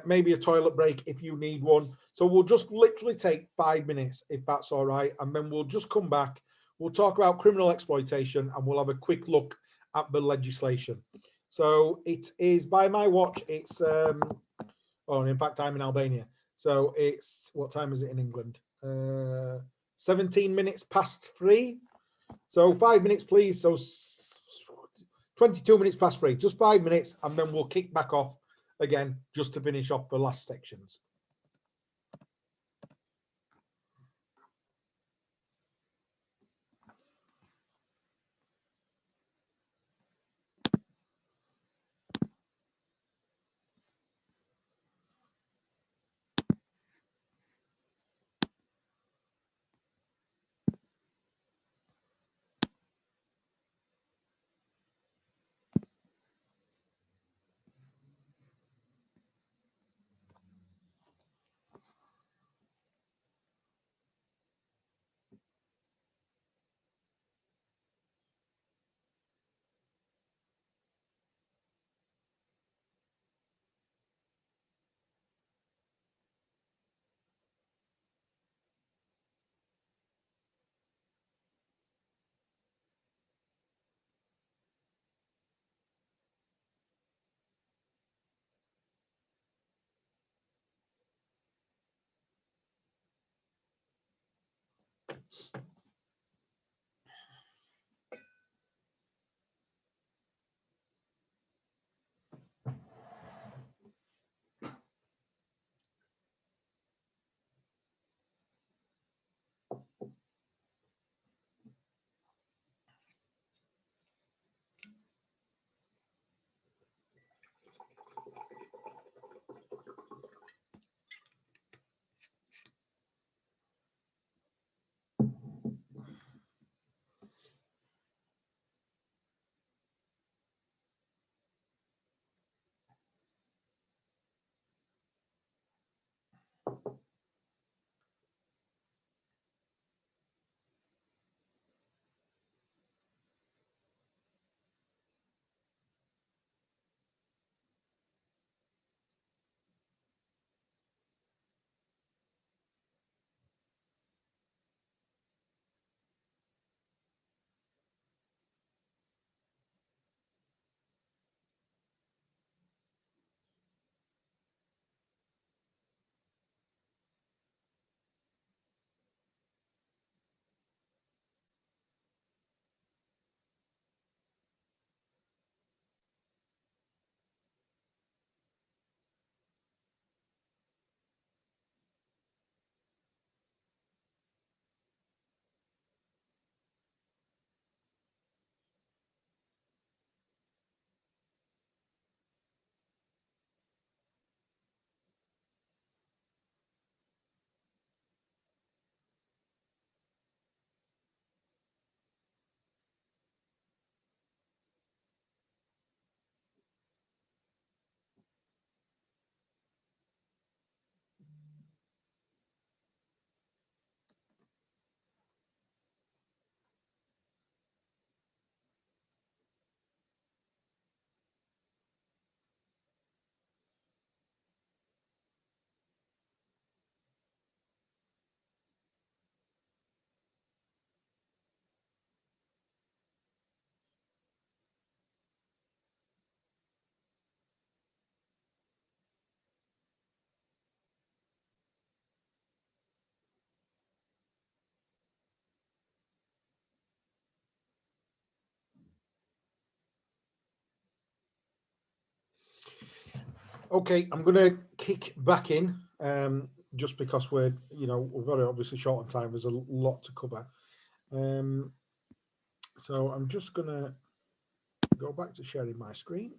maybe a toilet break if you need one. So we'll just literally take 5 minutes, if that's all right, and then we'll just come back. We'll talk about criminal exploitation, and we'll have a quick look at the legislation. So it is, by my watch, it's, oh, in fact, I'm in Albania. So it's, what time is it in England? 17 minutes past 3. So 5 minutes, please. So 22 minutes past 3, just 5 minutes, and then we'll kick back off again just to finish off the last sections. Okay, I'm going to kick back in just because we're very obviously short on time. There's a lot to cover. So I'm just going to go back to sharing my screen.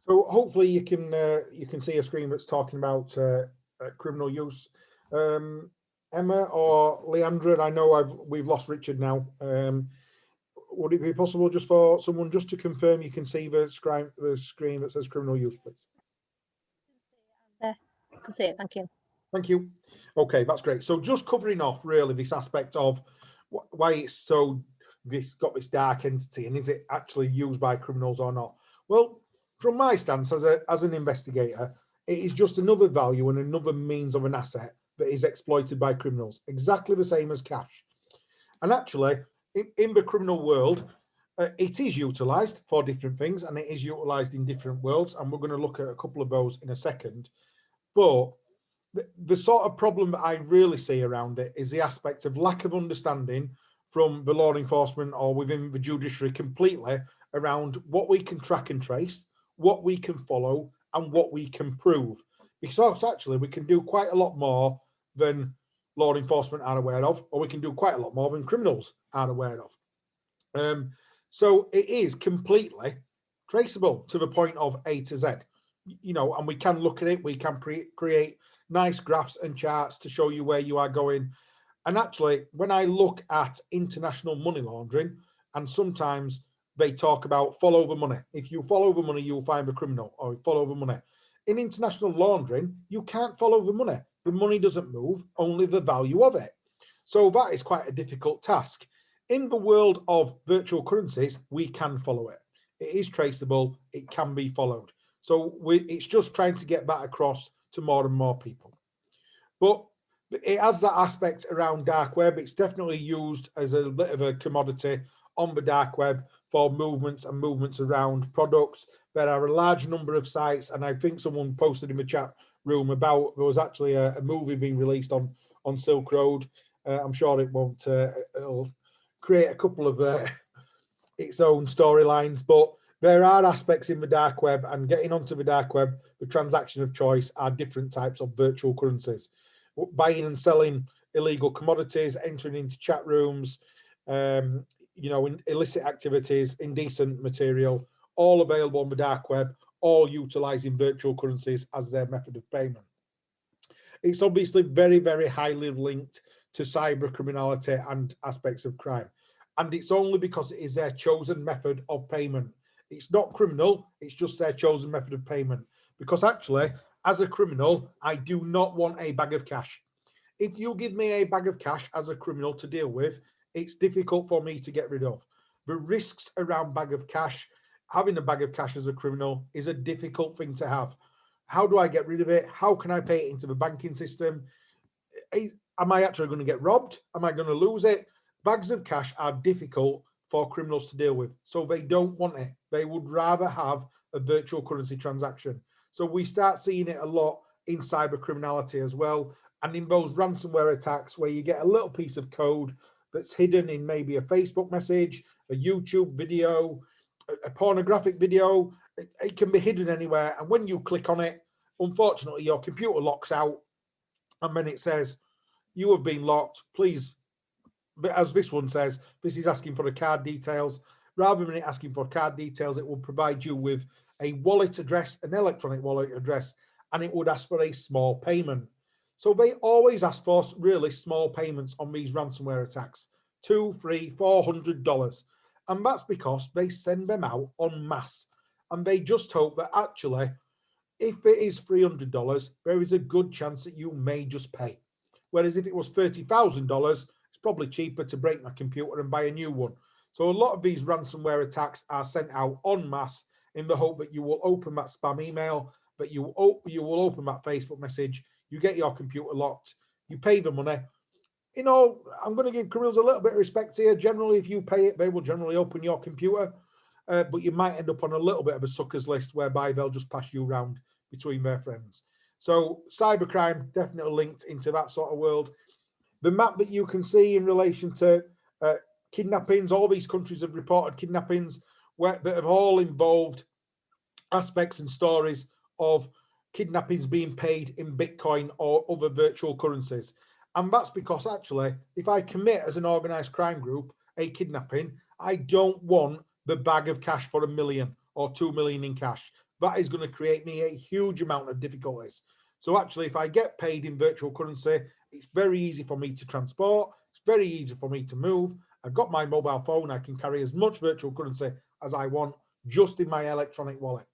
So hopefully you can see a screen that's talking about criminal use. Emma or Leandra, I know we've lost Richard now. Would it be possible just for someone just to confirm you can see the screen that says criminal use, please? I can see it, thank you. Thank you. Okay, that's great. So just covering off really this aspect of why it's got this dark entity, and is it actually used by criminals or not? Well, from my stance as an investigator, it is just another value and another means of an asset that is exploited by criminals, exactly the same as cash. And actually, in the criminal world, it is utilised for different things, and it is utilised in different worlds, and we're going to look at a couple of those in a second. But the sort of problem that I really see around it is the aspect of lack of understanding from the law enforcement or within the judiciary completely around what we can track and trace, what we can follow, and what we can prove. Because actually we can do quite a lot more than law enforcement are aware of, or we can do quite a lot more than criminals are aware of. So it is completely traceable to the point of A to Z, and we can look at it, we can create nice graphs and charts to show you where you are going. And actually, when I look at international money laundering, and sometimes they talk about follow the money. If you follow the money, you'll find the criminal, or follow the money. In international laundering, you can't follow the money. The money doesn't move, only the value of it. So that is quite a difficult task. In the world of virtual currencies, we can follow it. It is traceable, it can be followed. So it's just trying to get that across to more and more people. But it has that aspect around dark web. It's definitely used as a bit of a commodity on the dark web for movements around products. There are a large number of sites, and I think someone posted in the chat room about there was actually a movie being released on Silk Road. I'm sure it won't. It'll create a couple of its own storylines, but there are aspects in the dark web, and getting onto the dark web, the transaction of choice are different types of virtual currencies. Buying and selling illegal commodities, entering into chat rooms, illicit activities, indecent material, all available on the dark web, all utilizing virtual currencies as their method of payment. It's obviously very, very highly linked to cyber criminality and aspects of crime. And it's only because it is their chosen method of payment. It's not criminal, it's just their chosen method of payment. Because actually, as a criminal, I do not want a bag of cash. If you give me a bag of cash as a criminal to deal with, it's difficult for me to get rid of. The risks around having a bag of cash as a criminal is a difficult thing to have. How do I get rid of it? How can I pay it into the banking system? Am I actually going to get robbed? Am I going to lose it? Bags of cash are difficult for criminals to deal with, so they don't want it. They would rather have a virtual currency transaction. So we start seeing it a lot in cyber criminality as well, and in those ransomware attacks where you get a little piece of code that's hidden in maybe a Facebook message, a YouTube video, a pornographic video. It can be hidden anywhere, and when you click on it, unfortunately your computer locks out, and then it says you have been locked, please. But as this one says, this is asking for the card details. Rather than it asking for card details, it will provide you with a wallet address, an electronic wallet address, and it would ask for a small payment. So they always ask for really small payments on these ransomware attacks, $200, $300, $400. And that's because they send them out en masse. And they just hope that actually, if it is $300, there is a good chance that you may just pay. Whereas if it was $30,000, probably cheaper to break my computer and buy a new one. So a lot of these ransomware attacks are sent out en masse in the hope that you will open that spam email, that you will open that Facebook message, you get your computer locked, you pay the money. I'm going to give criminals a little bit of respect here. Generally, if you pay it, they will generally open your computer, but you might end up on a little bit of a suckers list whereby they'll just pass you around between their friends. So cybercrime definitely linked into that sort of world. The map that you can see in relation to kidnappings, all these countries have reported kidnappings that have all involved aspects and stories of kidnappings being paid in Bitcoin or other virtual currencies. And that's because actually, if I commit as an organised crime group a kidnapping, I don't want the bag of cash for $1 million or 2 million in cash. That is going to create me a huge amount of difficulties. So actually, if I get paid in virtual currency, it's very easy for me to transport. It's very easy for me to move. I've got my mobile phone. I can carry as much virtual currency as I want just in my electronic wallet.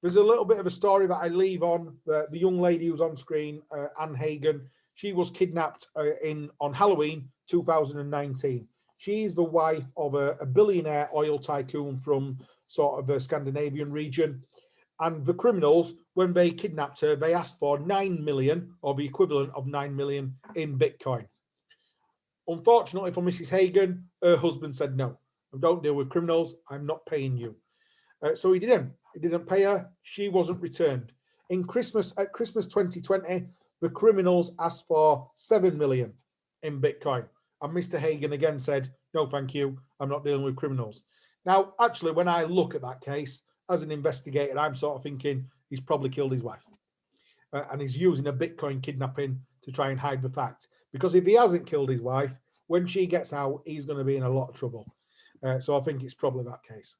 There's a little bit of a story that I leave on the young lady who's on screen, Anne Hagen. She was kidnapped on Halloween 2019. She's the wife of a billionaire oil tycoon from sort of the Scandinavian region. And the criminals, when they kidnapped her, they asked for 9 million or the equivalent of 9 million in Bitcoin. Unfortunately for Mrs. Hagen, her husband said, no, I don't deal with criminals. I'm not paying you. So he didn't pay her. She wasn't returned. At Christmas 2020, the criminals asked for 7 million in Bitcoin. And Mr. Hagen again said, no, thank you. I'm not dealing with criminals. Now, actually, when I look at that case as an investigator, I'm sort of thinking he's probably killed his wife. And he's using a Bitcoin kidnapping to try and hide the fact. Because if he hasn't killed his wife, when she gets out, he's going to be in a lot of trouble. So I think it's probably that case.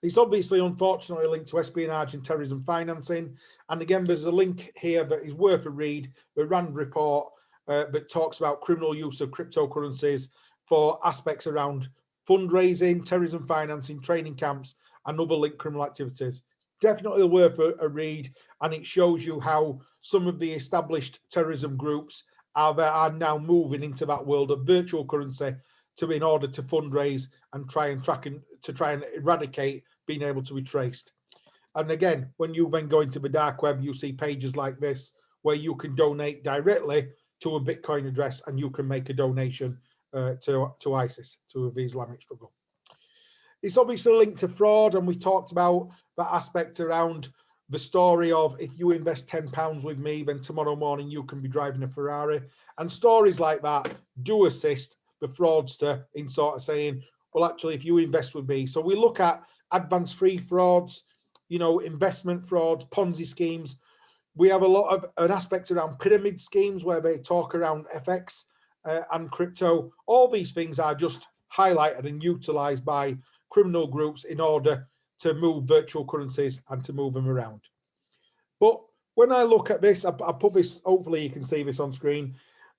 It's obviously, unfortunately, linked to espionage and terrorism financing. And again, there's a link here that is worth a read, the RAND report that talks about criminal use of cryptocurrencies for aspects around fundraising, terrorism financing, training camps, and other linked criminal activities. Definitely worth a read, and it shows you how some of the established terrorism groups are now moving into that world of virtual currency in order to fundraise and try and eradicate being able to be traced. And again, when you then go into the dark web, you see pages like this where you can donate directly to a Bitcoin address and you can make a donation to ISIS, to the Islamic struggle. It's obviously linked to fraud, and we talked about that aspect around the story of if you invest £10 with me, then tomorrow morning you can be driving a Ferrari. And stories like that do assist the fraudster in sort of saying, well, actually, if you invest with me. So we look at advanced free frauds, investment frauds, Ponzi schemes. We have a lot of an aspect around pyramid schemes where they talk around FX and crypto. All these things are just highlighted and utilized by criminal groups in order to move virtual currencies and to move them around. But when I look at this, I put this, hopefully you can see this on screen.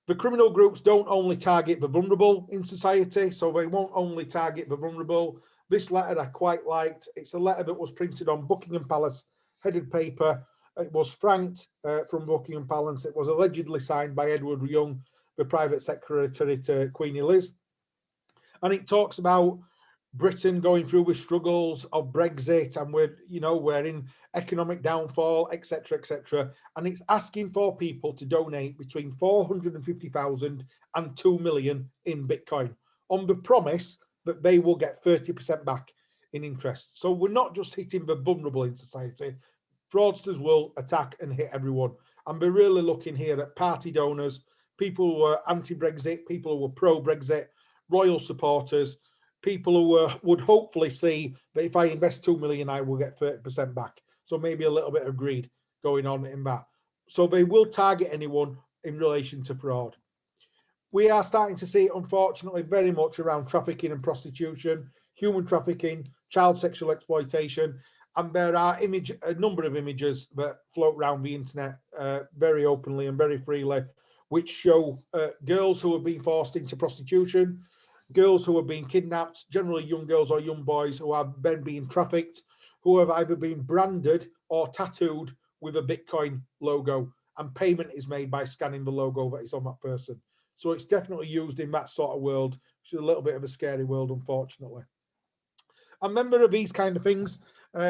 The criminal groups don't only target the vulnerable in society, so they won't only target the vulnerable. This letter I quite liked. It's a letter that was printed on Buckingham Palace headed paper. It was franked from Buckingham Palace. It was allegedly signed by Edward Young, the private secretary to Queen Elizabeth. And it talks about Britain going through the struggles of Brexit, and we're in economic downfall, etc., etc. And it's asking for people to donate between 450,000 and 2 million in Bitcoin on the promise that they will get 30% back in interest. So we're not just hitting the vulnerable in society. Fraudsters will attack and hit everyone. And we're really looking here at party donors, people who are anti-Brexit, people who are pro-Brexit, royal supporters, people who would hopefully see that if I invest 2 million, I will get 30% back. So maybe a little bit of greed going on in that. So they will target anyone in relation to fraud. We are starting to see, unfortunately, very much around trafficking and prostitution, human trafficking, child sexual exploitation, and there are a number of images that float around the internet very openly and very freely, which show girls who have been forced into prostitution, girls who have been kidnapped, generally young girls or young boys who have then been trafficked, who have either been branded or tattooed with a Bitcoin logo, and payment is made by scanning the logo that is on that person. So it's definitely used in that sort of world, which is a little bit of a scary world, unfortunately. A member of these kind of things,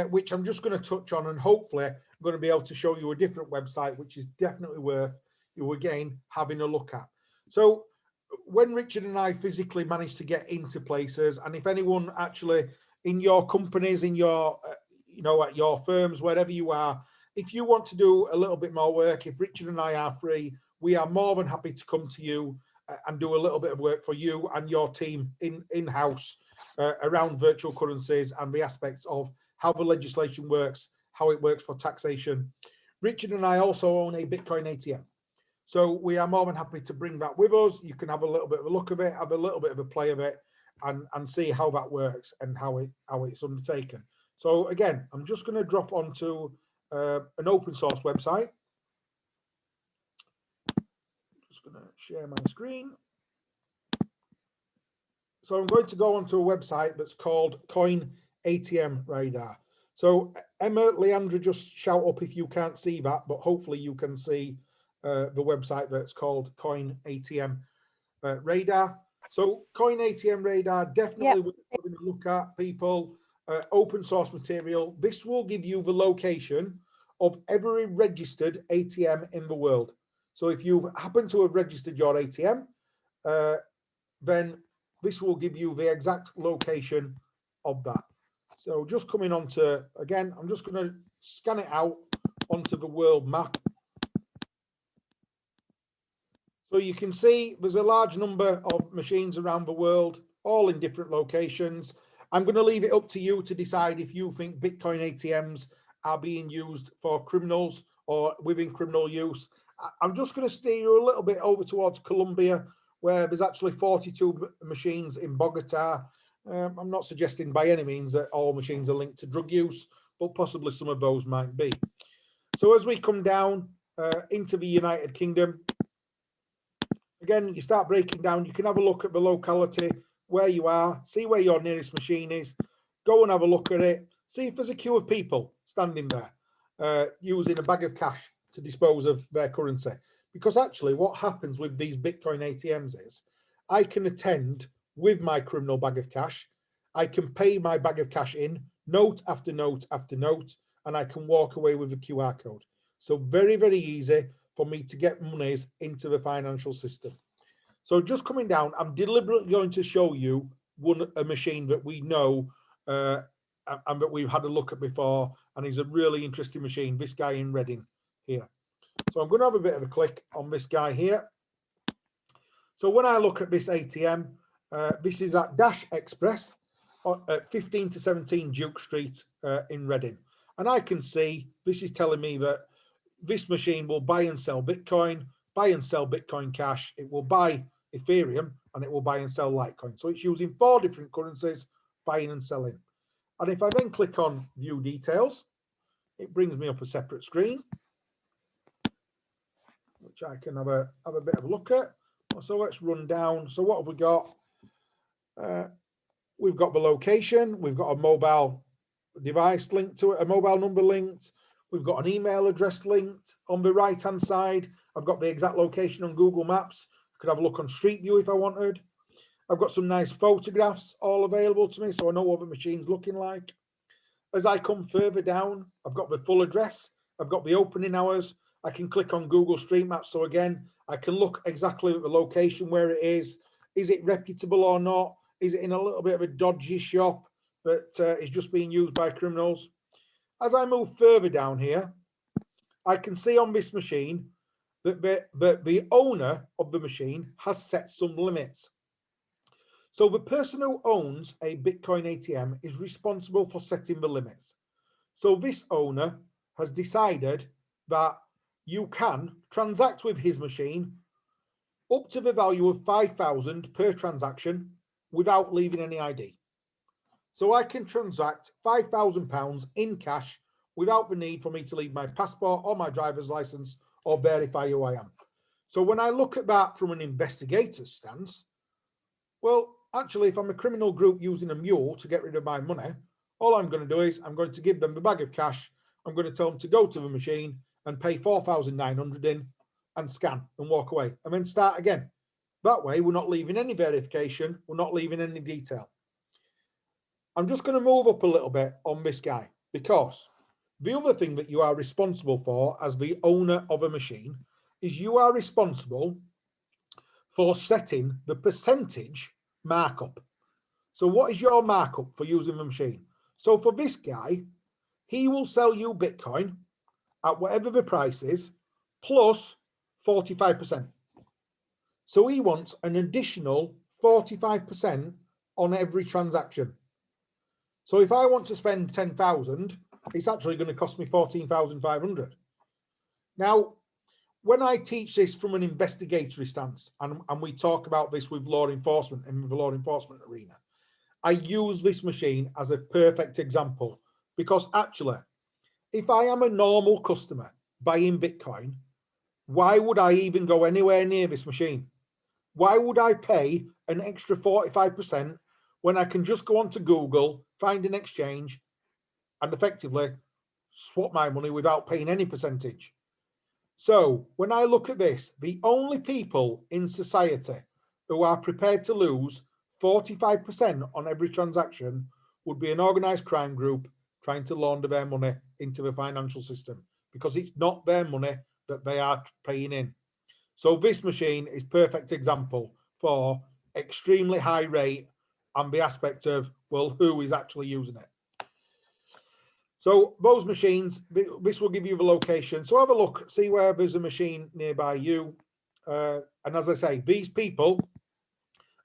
which I'm just going to touch on, and hopefully I'm going to be able to show you a different website, which is definitely worth you again having a look at. So when Richard and I physically managed to get into places, and if anyone actually in your companies, in your, at your firms, wherever you are, if you want to do a little bit more work, if Richard and I are free, we are more than happy to come to you and do a little bit of work for you and your team in-house around virtual currencies and the aspects of how the legislation works, how it works for taxation. Richard and I also own a Bitcoin ATM. So we are more than happy to bring that with us. You can have a little bit of a look of it, have a little bit of a play of it, and see how that works and how it's undertaken. So again, I'm just going to drop onto an open source website. Just going to share my screen. So I'm going to go onto a website that's called Coin ATM Radar. So Emma, Leandra, just shout up if you can't see that, but hopefully you can see the website that's called Coin ATM Radar. So Coin ATM Radar, definitely worth having a look at, people. Open source material. This will give you the location of every registered ATM in the world. So if you happen to have registered your ATM, then this will give you the exact location of that. So just coming on to, again, I'm just going to scan it out onto the world map. So you can see there's a large number of machines around the world, all in different locations. I'm going to leave it up to you to decide if you think Bitcoin ATMs are being used for criminals or within criminal use. I'm just going to steer you a little bit over towards Colombia, where there's actually 42 machines in Bogota. I'm not suggesting by any means that all machines are linked to drug use, but possibly some of those might be. So as we come down into the United Kingdom, again, you start breaking down, you can have a look at the locality, where you are, see where your nearest machine is, go and have a look at it, see if there's a queue of people standing there using a bag of cash to dispose of their currency. Because actually what happens with these Bitcoin ATMs is I can attend with my criminal bag of cash, I can pay my bag of cash in, note after note after note, and I can walk away with a QR code. So very, very easy for me to get monies into the financial system. So just coming down, I'm deliberately going to show you a machine that we know and that we've had a look at before, and is a really interesting machine, this guy in Reading here. So I'm going to have a bit of a click on this guy here. So when I look at this ATM, this is at Dash Express at 15 to 17 Duke Street in Reading. And I can see this is telling me that this machine will buy and sell Bitcoin, buy and sell Bitcoin Cash. It will buy Ethereum, and it will buy and sell Litecoin. So it's using 4 different currencies, buying and selling. And if I then click on View Details, it brings me up a separate screen, which I can have a bit of a look at. So let's run down. So what have we got? We've got the location. We've got a mobile device linked to it, a mobile number linked. We've got an email address linked. On the right-hand side, I've got the exact location on Google Maps. I could have a look on Street View if I wanted. I've got some nice photographs all available to me, so I know what the machine's looking like. As I come further down, I've got the full address. I've got the opening hours. I can click on Google Street Maps. So again, I can look exactly at the location where it is. Is it reputable or not? Is it in a little bit of a dodgy shop that is just being used by criminals? As I move further down here, I can see on this machine that the owner of the machine has set some limits. So the person who owns a Bitcoin ATM is responsible for setting the limits. So this owner has decided that you can transact with his machine up to the value of 5,000 per transaction without leaving any ID. So I can transact £5,000 in cash without the need for me to leave my passport or my driver's license or verify who I am. So when I look at that from an investigator's stance, well, actually, if I'm a criminal group using a mule to get rid of my money, all I'm going to do is I'm going to give them the bag of cash. I'm going to tell them to go to the machine and pay 4,900 in and scan and walk away and then start again. That way, we're not leaving any verification. We're not leaving any detail. I'm just going to move up a little bit on this guy, because the other thing that you are responsible for as the owner of a machine is you are responsible for setting the percentage markup. So what is your markup for using the machine? So for this guy, he will sell you Bitcoin at whatever the price is, plus 45%. So he wants an additional 45% on every transaction. So if I want to spend 10,000, it's actually going to cost me 14,500. Now, when I teach this from an investigatory stance, and we talk about this with law enforcement and the law enforcement arena, I use this machine as a perfect example, because actually, if I am a normal customer buying Bitcoin, why would I even go anywhere near this machine? Why would I pay an extra 45% when I can just go onto Google, find an exchange, and effectively swap my money without paying any percentage? So when I look at this, the only people in society who are prepared to lose 45% on every transaction would be an organized crime group trying to launder their money into the financial system, because it's not their money that they are paying in. So this machine is perfect example for extremely high rate and the aspect of, well, who is actually using it. So those machines, this will give you the location. So have a look, see where there's a machine nearby you. And as I say, these people,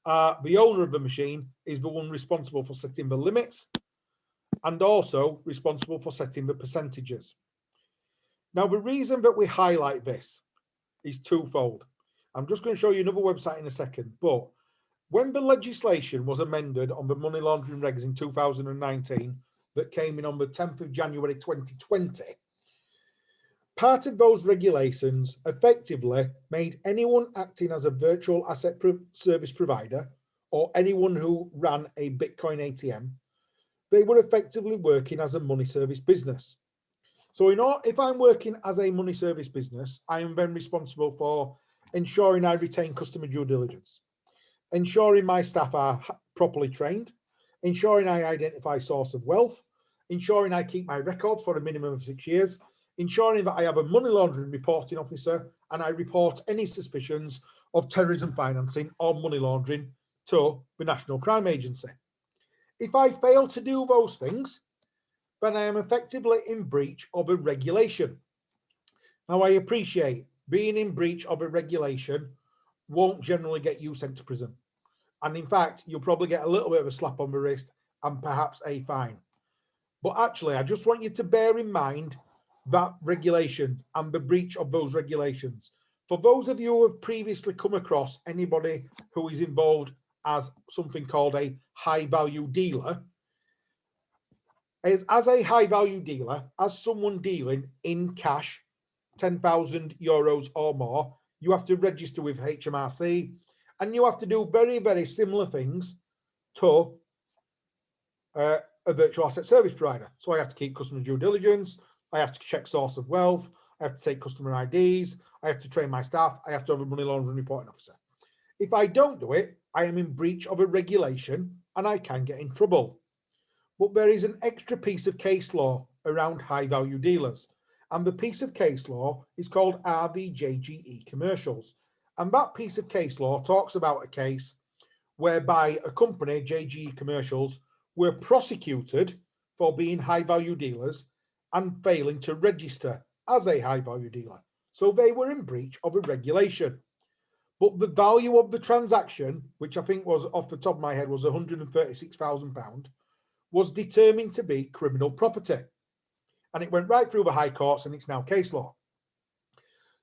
the owner of the machine is the one responsible for setting the limits and also responsible for setting the percentages. Now, the reason that we highlight this is twofold. I'm just going to show you another website in a second, but when the legislation was amended on the money laundering regs in 2019, that came in on the 10th of January 2020, part of those regulations effectively made anyone acting as a virtual asset service provider or anyone who ran a Bitcoin ATM, they were effectively working as a money service business. So if I'm working as a money service business, I am then responsible for ensuring I retain customer due diligence, ensuring my staff are properly trained, ensuring I identify source of wealth, ensuring I keep my records for a minimum of 6 years, ensuring that I have a money laundering reporting officer and I report any suspicions of terrorism financing or money laundering to the National Crime Agency. If I fail to do those things, then I am effectively in breach of a regulation. Now, I appreciate being in breach of a regulation won't generally get you sent to prison. And in fact, you'll probably get a little bit of a slap on the wrist and perhaps a fine. But actually, I just want you to bear in mind that regulation and the breach of those regulations. For those of you who have previously come across anybody who is involved as something called a high value dealer, as a high value dealer, as someone dealing in cash, 10,000 euros or more, you have to register with HMRC and you have to do very, very similar things to a virtual asset service provider. So I have to keep customer due diligence, I have to check source of wealth, I have to take customer IDs, I have to train my staff, I have to have a money laundering reporting officer. If I don't do it, I am in breach of a regulation and I can get in trouble. But there is an extra piece of case law around high value dealers. And the piece of case law is called RVJGE commercials. And that piece of case law talks about a case whereby a company, JGE Commercials, were prosecuted for being high value dealers and failing to register as a high value dealer. So they were in breach of a regulation. But the value of the transaction, which I think was off the top of my head was £136,000, was determined to be criminal property. And it went right through the high courts and it's now case law.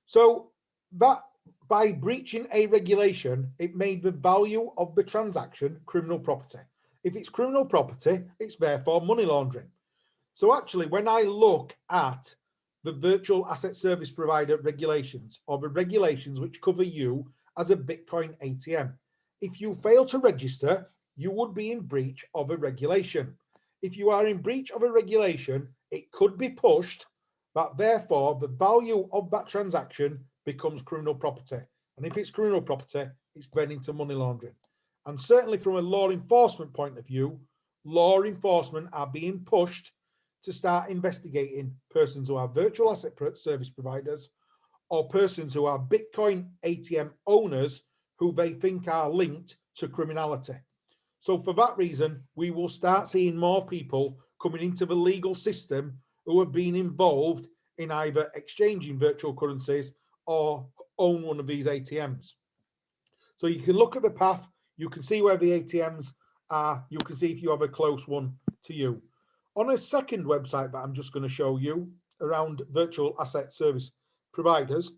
So that by breaching a regulation, it made the value of the transaction criminal property. If it's criminal property, it's therefore money laundering. So actually, when I look at the virtual asset service provider regulations or the regulations which cover you as a Bitcoin ATM, if you fail to register, you would be in breach of a regulation. If you are in breach of a regulation, it could be pushed, but therefore the value of that transaction becomes criminal property. And if it's criminal property, it's then into money laundering. And certainly from a law enforcement point of view, law enforcement are being pushed to start investigating persons who are virtual asset service providers or persons who are Bitcoin ATM owners who they think are linked to criminality. So for that reason, we will start seeing more people coming into the legal system who have been involved in either exchanging virtual currencies or own one of these ATMs. So you can look at the path, you can see where the ATMs are, you can see if you have a close one to you. On a second website that I'm just going to show you around virtual asset service providers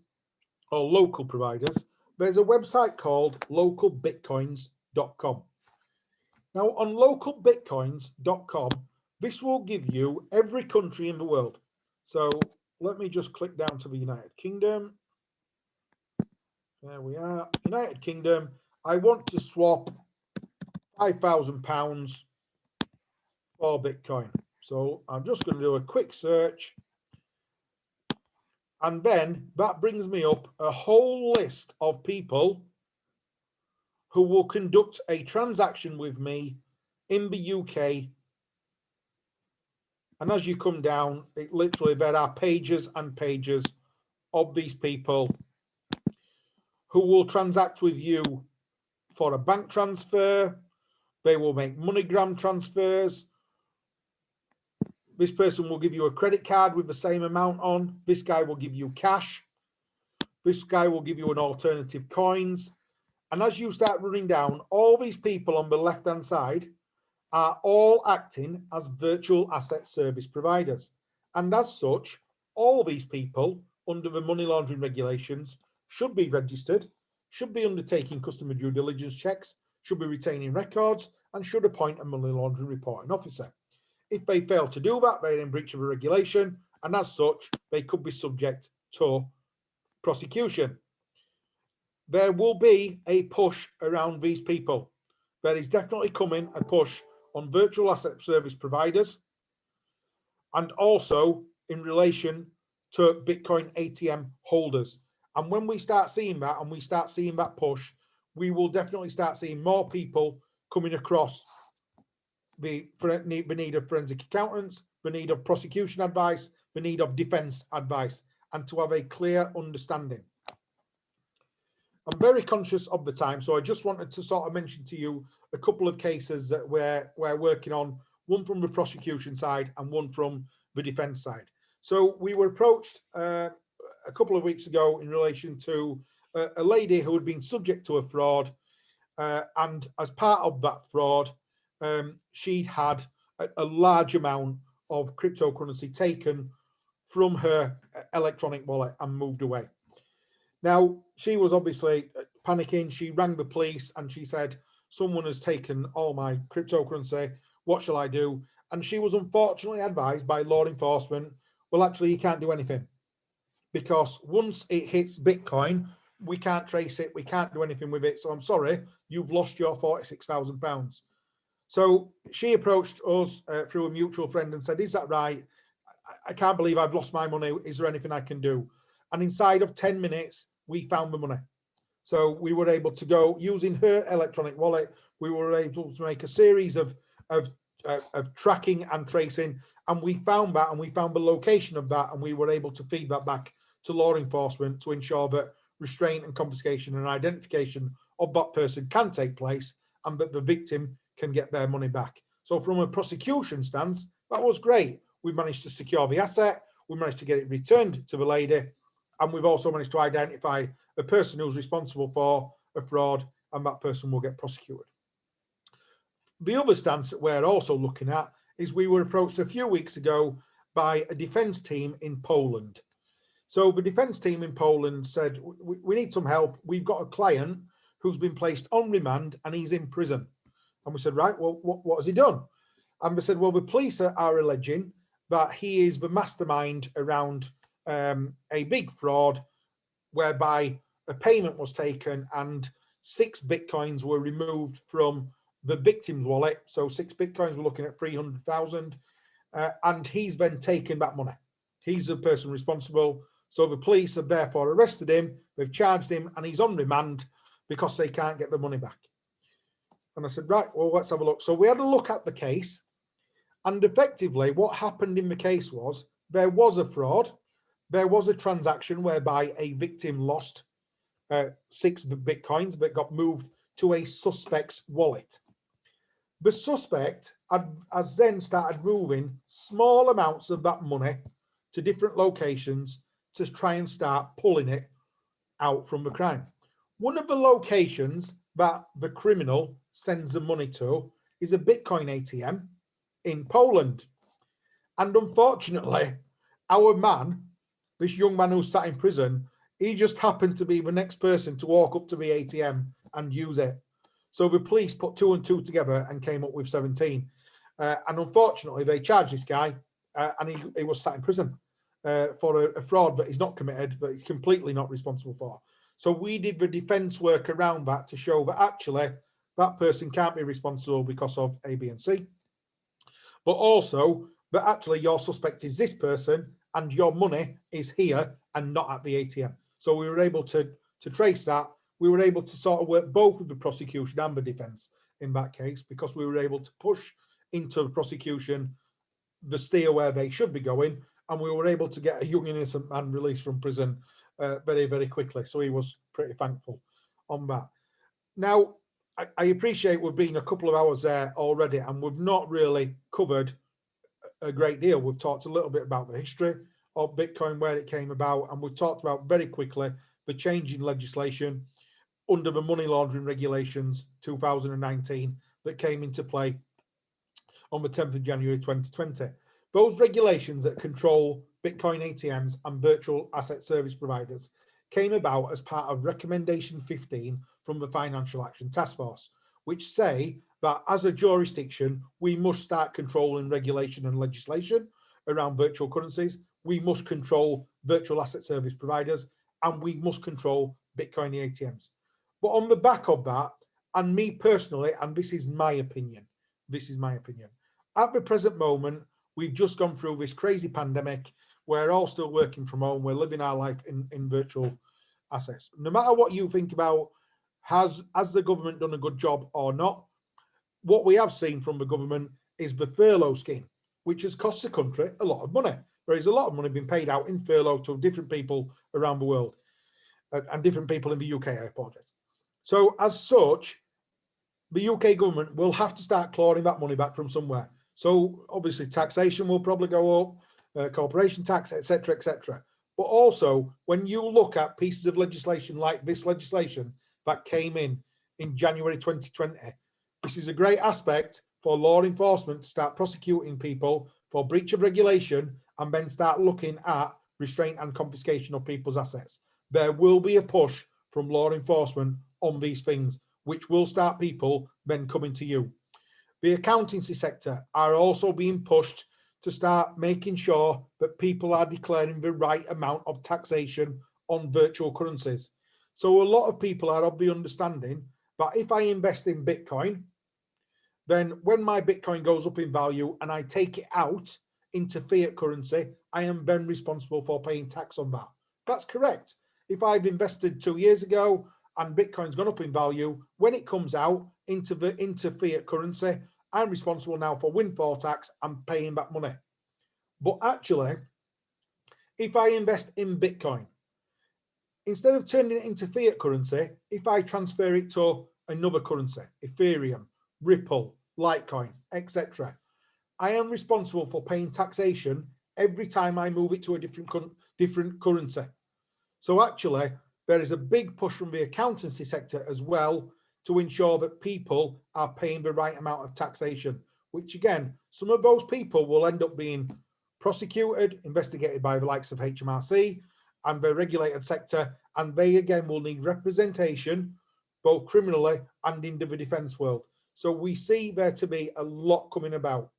or local providers, there's a website called localbitcoins.com. Now on localbitcoins.com, this will give you every country in the world. So let me just click down to the United Kingdom. There we are, United Kingdom. I want to swap £5,000 for Bitcoin. So I'm just going to do a quick search. And then that brings me up a whole list of people who will conduct a transaction with me in the UK. And as you come down, it literally, there are pages and pages of these people who will transact with you for a bank transfer. They will make MoneyGram transfers. This person will give you a credit card with the same amount on. This guy will give you cash. This guy will give you an alternative coins. And as you start running down, all these people on the left-hand side are all acting as virtual asset service providers. And as such, all these people under the money laundering regulations should be registered, should be undertaking customer due diligence checks, should be retaining records, and should appoint a money laundering reporting officer. If they fail to do that, they're in breach of a regulation, and as such, they could be subject to prosecution. There will be a push around these people. There is definitely coming a push on virtual asset service providers and also in relation to Bitcoin ATM holders. And when we start seeing that and we start seeing that push, we will definitely start seeing more people coming across the need of forensic accountants, the need of prosecution advice, the need of defense advice, and to have a clear understanding. I'm very conscious of the time, so I just wanted to sort of mention to you a couple of cases that we're working on, one from the prosecution side and one from the defense side. So we were approached a couple of weeks ago in relation to a lady who had been subject to a fraud, and as part of that fraud, she'd had a large amount of cryptocurrency taken from her electronic wallet and moved away. Now, she was obviously panicking. She rang the police and she said, someone has taken all my cryptocurrency. What shall I do? And she was unfortunately advised by law enforcement, well, actually, you can't do anything because once it hits Bitcoin, we can't trace it. We can't do anything with it. So I'm sorry, you've lost your £46,000. So she approached us through a mutual friend and said, is that right? I can't believe I've lost my money. Is there anything I can do? And inside of 10 minutes, we found the money. So we were able to go using her electronic wallet. We were able to make a series of tracking and tracing, and we found that, and we found the location of that, and we were able to feed that back to law enforcement to ensure that restraint and confiscation and identification of that person can take place, and that the victim can get their money back. So from a prosecution stance, that was great. We managed to secure the asset. We managed to get it returned to the lady. And we've also managed to identify the person who's responsible for a fraud, and that person will get prosecuted. The other stance that we're also looking at is we were approached a few weeks ago by a defense team in Poland. So the defense team in Poland said, we need some help. We've got a client who's been placed on remand and he's in prison. And we said, right, well, what has he done? And we said, well, the police are alleging that he is the mastermind around a big fraud whereby a payment was taken and 6 Bitcoins were removed from the victim's wallet. So 6 Bitcoins, we're looking at 300,000, and he's then taken that money. He's the person responsible. So the police have therefore arrested him, they've charged him, and he's on remand because they can't get the money back. And I said, right, well, let's have a look. So we had a look at the case, and effectively what happened in the case was there was a fraud. There was a transaction whereby a victim lost 6 Bitcoins that got moved to a suspect's wallet. The suspect has then started moving small amounts of that money to different locations to try and start pulling it out from the crime. One of the locations that the criminal sends the money to is a Bitcoin ATM in Poland. And unfortunately, our man, this young man who sat in prison, he just happened to be the next person to walk up to the ATM and use it. So the police put 2 and 2 together and came up with 17. And unfortunately, they charged this guy and he was sat in prison for a fraud that he's not committed, but he's completely not responsible for. So we did the defence work around that to show that actually that person can't be responsible because of A, B, and C. But also that actually your suspect is this person and your money is here and not at the ATM. So we were able to trace that. We were able to sort of work both with the prosecution and the defence in that case, because we were able to push into the prosecution the steer where they should be going, and we were able to get a young innocent man released from prison very, very quickly. So he was pretty thankful on that. Now, I appreciate we've been a couple of hours there already, and we've not really covered a great deal. We've talked a little bit about the history of Bitcoin, where it came about, and we've talked about very quickly the change in legislation under the money laundering regulations 2019 that came into play on the 10th of January 2020. Those regulations that control Bitcoin ATMs and virtual asset service providers came about as part of Recommendation 15 from the Financial Action Task Force, which say that as a jurisdiction, we must start controlling regulation and legislation around virtual currencies. We must control virtual asset service providers, and we must control Bitcoin ATMs. But on the back of that, and me personally, and this is my opinion, at the present moment, we've just gone through this crazy pandemic. We're all still working from home. We're living our life in virtual assets. No matter what you think about, has the government done a good job or not? What we have seen from the government is the furlough scheme, which has cost the country a lot of money. There is a lot of money being paid out in furlough to different people around the world and different people in the UK, I apologize. So as such, the UK government will have to start clawing that money back from somewhere. So obviously taxation will probably go up, corporation tax, etc., etc. But also, when you look at pieces of legislation like this legislation that came in January 2020, this is a great aspect for law enforcement to start prosecuting people for breach of regulation and then start looking at restraint and confiscation of people's assets. There will be a push from law enforcement on these things, which will start people then coming to you. The accountancy sector are also being pushed to start making sure that people are declaring the right amount of taxation on virtual currencies. So a lot of people are of the understanding that if I invest in Bitcoin, then when my Bitcoin goes up in value and I take it out into fiat currency, I am then responsible for paying tax on that. That's correct. If I've invested 2 years ago and Bitcoin's gone up in value, when it comes out into fiat currency, I'm responsible now for windfall tax and paying back money. But actually, if I invest in Bitcoin, instead of turning it into fiat currency, if I transfer it to another currency, Ethereum, Ripple, Litecoin, etc., I am responsible for paying taxation every time I move it to a different currency. So actually, there is a big push from the accountancy sector as well to ensure that people are paying the right amount of taxation, which again, some of those people will end up being prosecuted, investigated by the likes of HMRC and the regulated sector, and they again will need representation, both criminally and in the defence world. So we see there to be a lot coming about.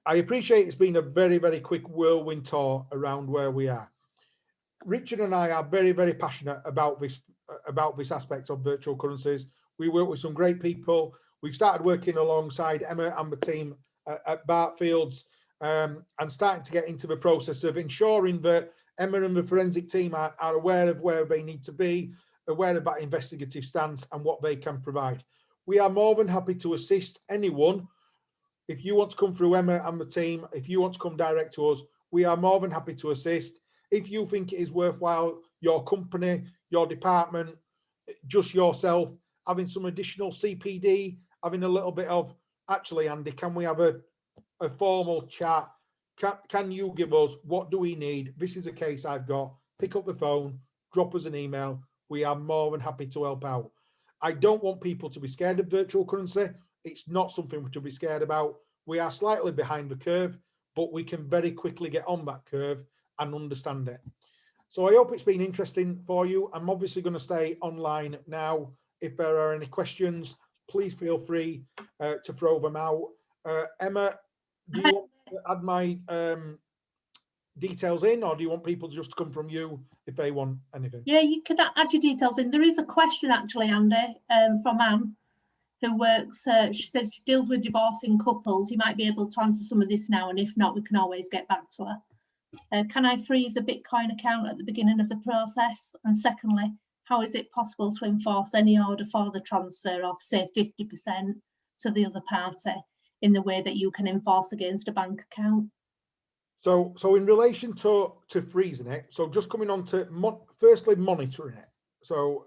I appreciate it's been a very, very quick whirlwind tour around where we are. Richard and I are very, very passionate about this aspect of virtual currencies. We work with some great people. We've started working alongside Emma and the team at Bartfields and starting to get into the process of ensuring that Emma and the forensic team are aware of where they need to be, aware of that investigative stance and what they can provide. We are more than happy to assist anyone. If you want to come through Emma and the team, if you want to come direct to us, we are more than happy to assist. If you think it is worthwhile, your company, your department, just yourself, having some additional CPD, having a little bit of, actually, Andy, can we have a formal chat? Can you give us, what do we need? This is a case I've got. Pick up the phone, drop us an email. We are more than happy to help out. I don't want people to be scared of virtual currency. It's not something to be scared about. We are slightly behind the curve, but we can very quickly get on that curve and understand it. So I hope it's been interesting for you. I'm obviously going to stay online now. If there are any questions, please feel free to throw them out. Emma, do you want to add my details in, or do you want people just to come from you if they want anything? Yeah, you could add your details in. There is a question actually, Andy, from Anne, who works, she says she deals with divorcing couples. You might be able to answer some of this now, and if not, we can always get back to her. Can I freeze a Bitcoin account at the beginning of the process? And secondly, how is it possible to enforce any order for the transfer of, say, 50% to the other party in the way that you can enforce against a bank account? So in relation to freezing it, so just coming on to firstly monitoring it. So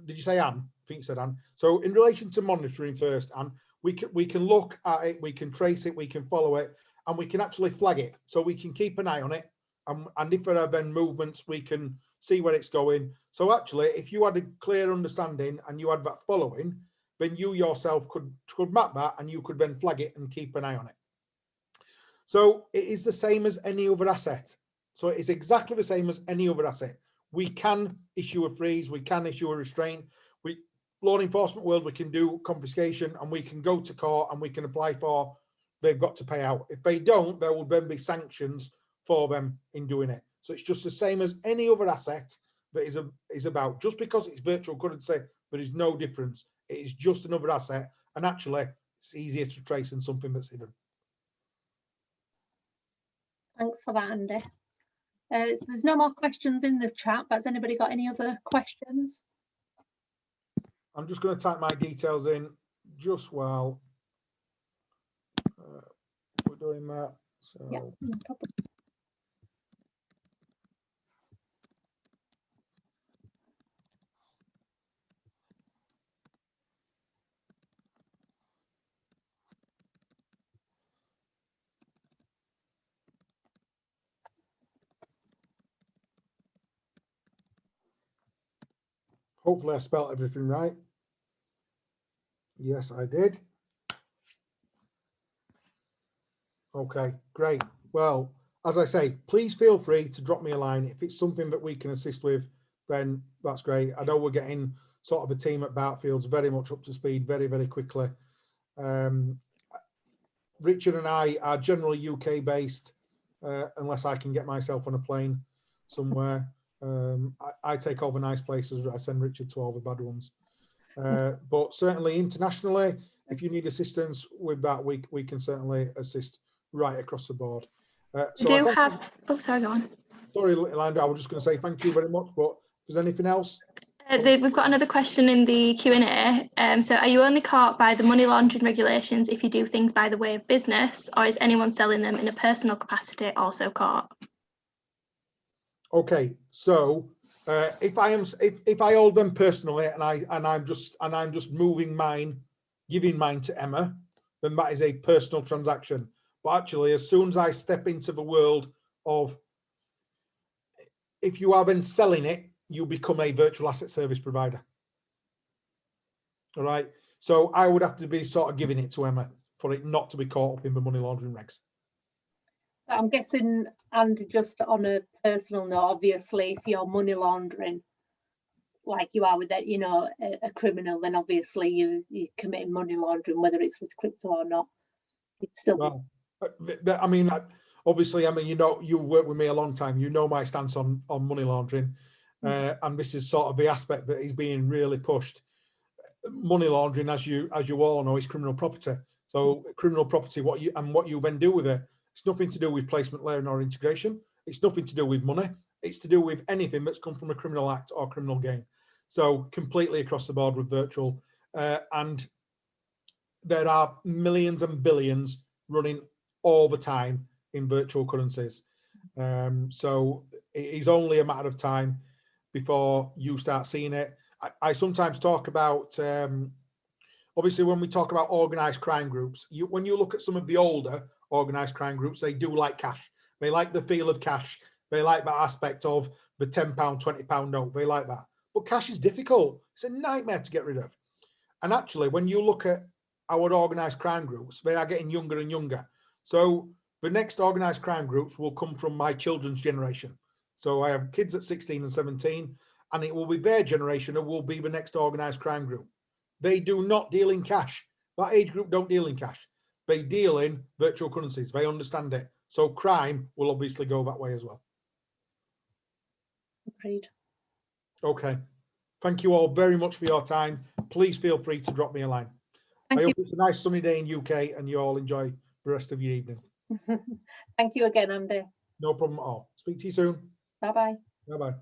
did you say Anne? I think you said Anne. So in relation to monitoring first, Anne, we can look at it, we can trace it, we can follow it, and we can actually flag it. So we can keep an eye on it, and if there are then movements, we can see where it's going. So actually, if you had a clear understanding and you had that following, then you yourself could map that, and you could then flag it and keep an eye on it. So it is the same as any other asset. So it is exactly the same as any other asset. We can issue a freeze, we can issue a restraint. Law enforcement world, we can do confiscation, and we can go to court and we can apply for, they've got to pay out. If they don't, there will then be sanctions for them in doing it. So it's just the same as any other asset that is about. Just because it's virtual currency, there is no difference. It is just another asset, and actually it's easier to trace than something that's hidden. Thanks for that, Andy. There's no more questions in the chat, but has anybody got any other questions? I'm just going to type my details in just while we're doing that. So Yeah, no problem. hopefully I spelled everything right. Yes, I did. Okay, great. Well, as I say, please feel free to drop me a line. If it's something that we can assist with, then that's great. I know we're getting sort of a team at Bartfields very much up to speed very, very quickly. Richard and I are generally UK based, unless I can get myself on a plane somewhere. I take all the nice places, I send Richard to all the bad ones. But certainly internationally, if you need assistance with that, we can certainly assist right across the board. We do have, oh, sorry, go on. Sorry, Linda, I was just going to say thank you very much, but if there's anything else? We've got another question in the Q&A. So are you only caught by the money laundering regulations if you do things by the way of business, or is anyone selling them in a personal capacity also caught? Okay, so if I hold them personally and I'm just moving mine, giving mine to Emma, then that is a personal transaction. But actually, as soon as I step into the world of, if you are then selling it, you become a virtual asset service provider. All right. So I would have to be sort of giving it to Emma for it not to be caught up in the money laundering regs. I'm guessing, and just on a personal note, obviously, if you're money laundering, like you are with that, you know, a criminal, then obviously you're committing money laundering, whether it's with crypto or not. It's still. Well, I mean, obviously, Emma, you know, you worked with me a long time. You know my stance on money laundering, and this is sort of the aspect that is being really pushed. Money laundering, as you all know, is criminal property. So criminal property, what you then do with it, it's nothing to do with placement layering or integration. It's nothing to do with money. It's to do with anything that's come from a criminal act or criminal gain. So completely across the board with virtual, and there are millions and billions running all the time in virtual currencies. So it is only a matter of time before you start seeing it. I sometimes talk about, obviously when we talk about organized crime groups, when you look at some of the older organized crime groups, they do like cash. They like the feel of cash. They like that aspect of the £10, £20 note. They like that. But cash is difficult. It's a nightmare to get rid of. And actually, when you look at our organised crime groups, they are getting younger and younger. So the next organised crime groups will come from my children's generation. So I have kids at 16 and 17, and it will be their generation who will be the next organised crime group. They do not deal in cash. That age group don't deal in cash. They deal in virtual currencies. They understand it. So crime will obviously go that way as well. Agreed. Okay. Thank you all very much for your time. Please feel free to drop me a line. Thank I you. hope it's a nice sunny day in UK and you all enjoy the rest of your evening. Thank you again, Andy. No problem at all. Speak to you soon. Bye-bye. Bye-bye.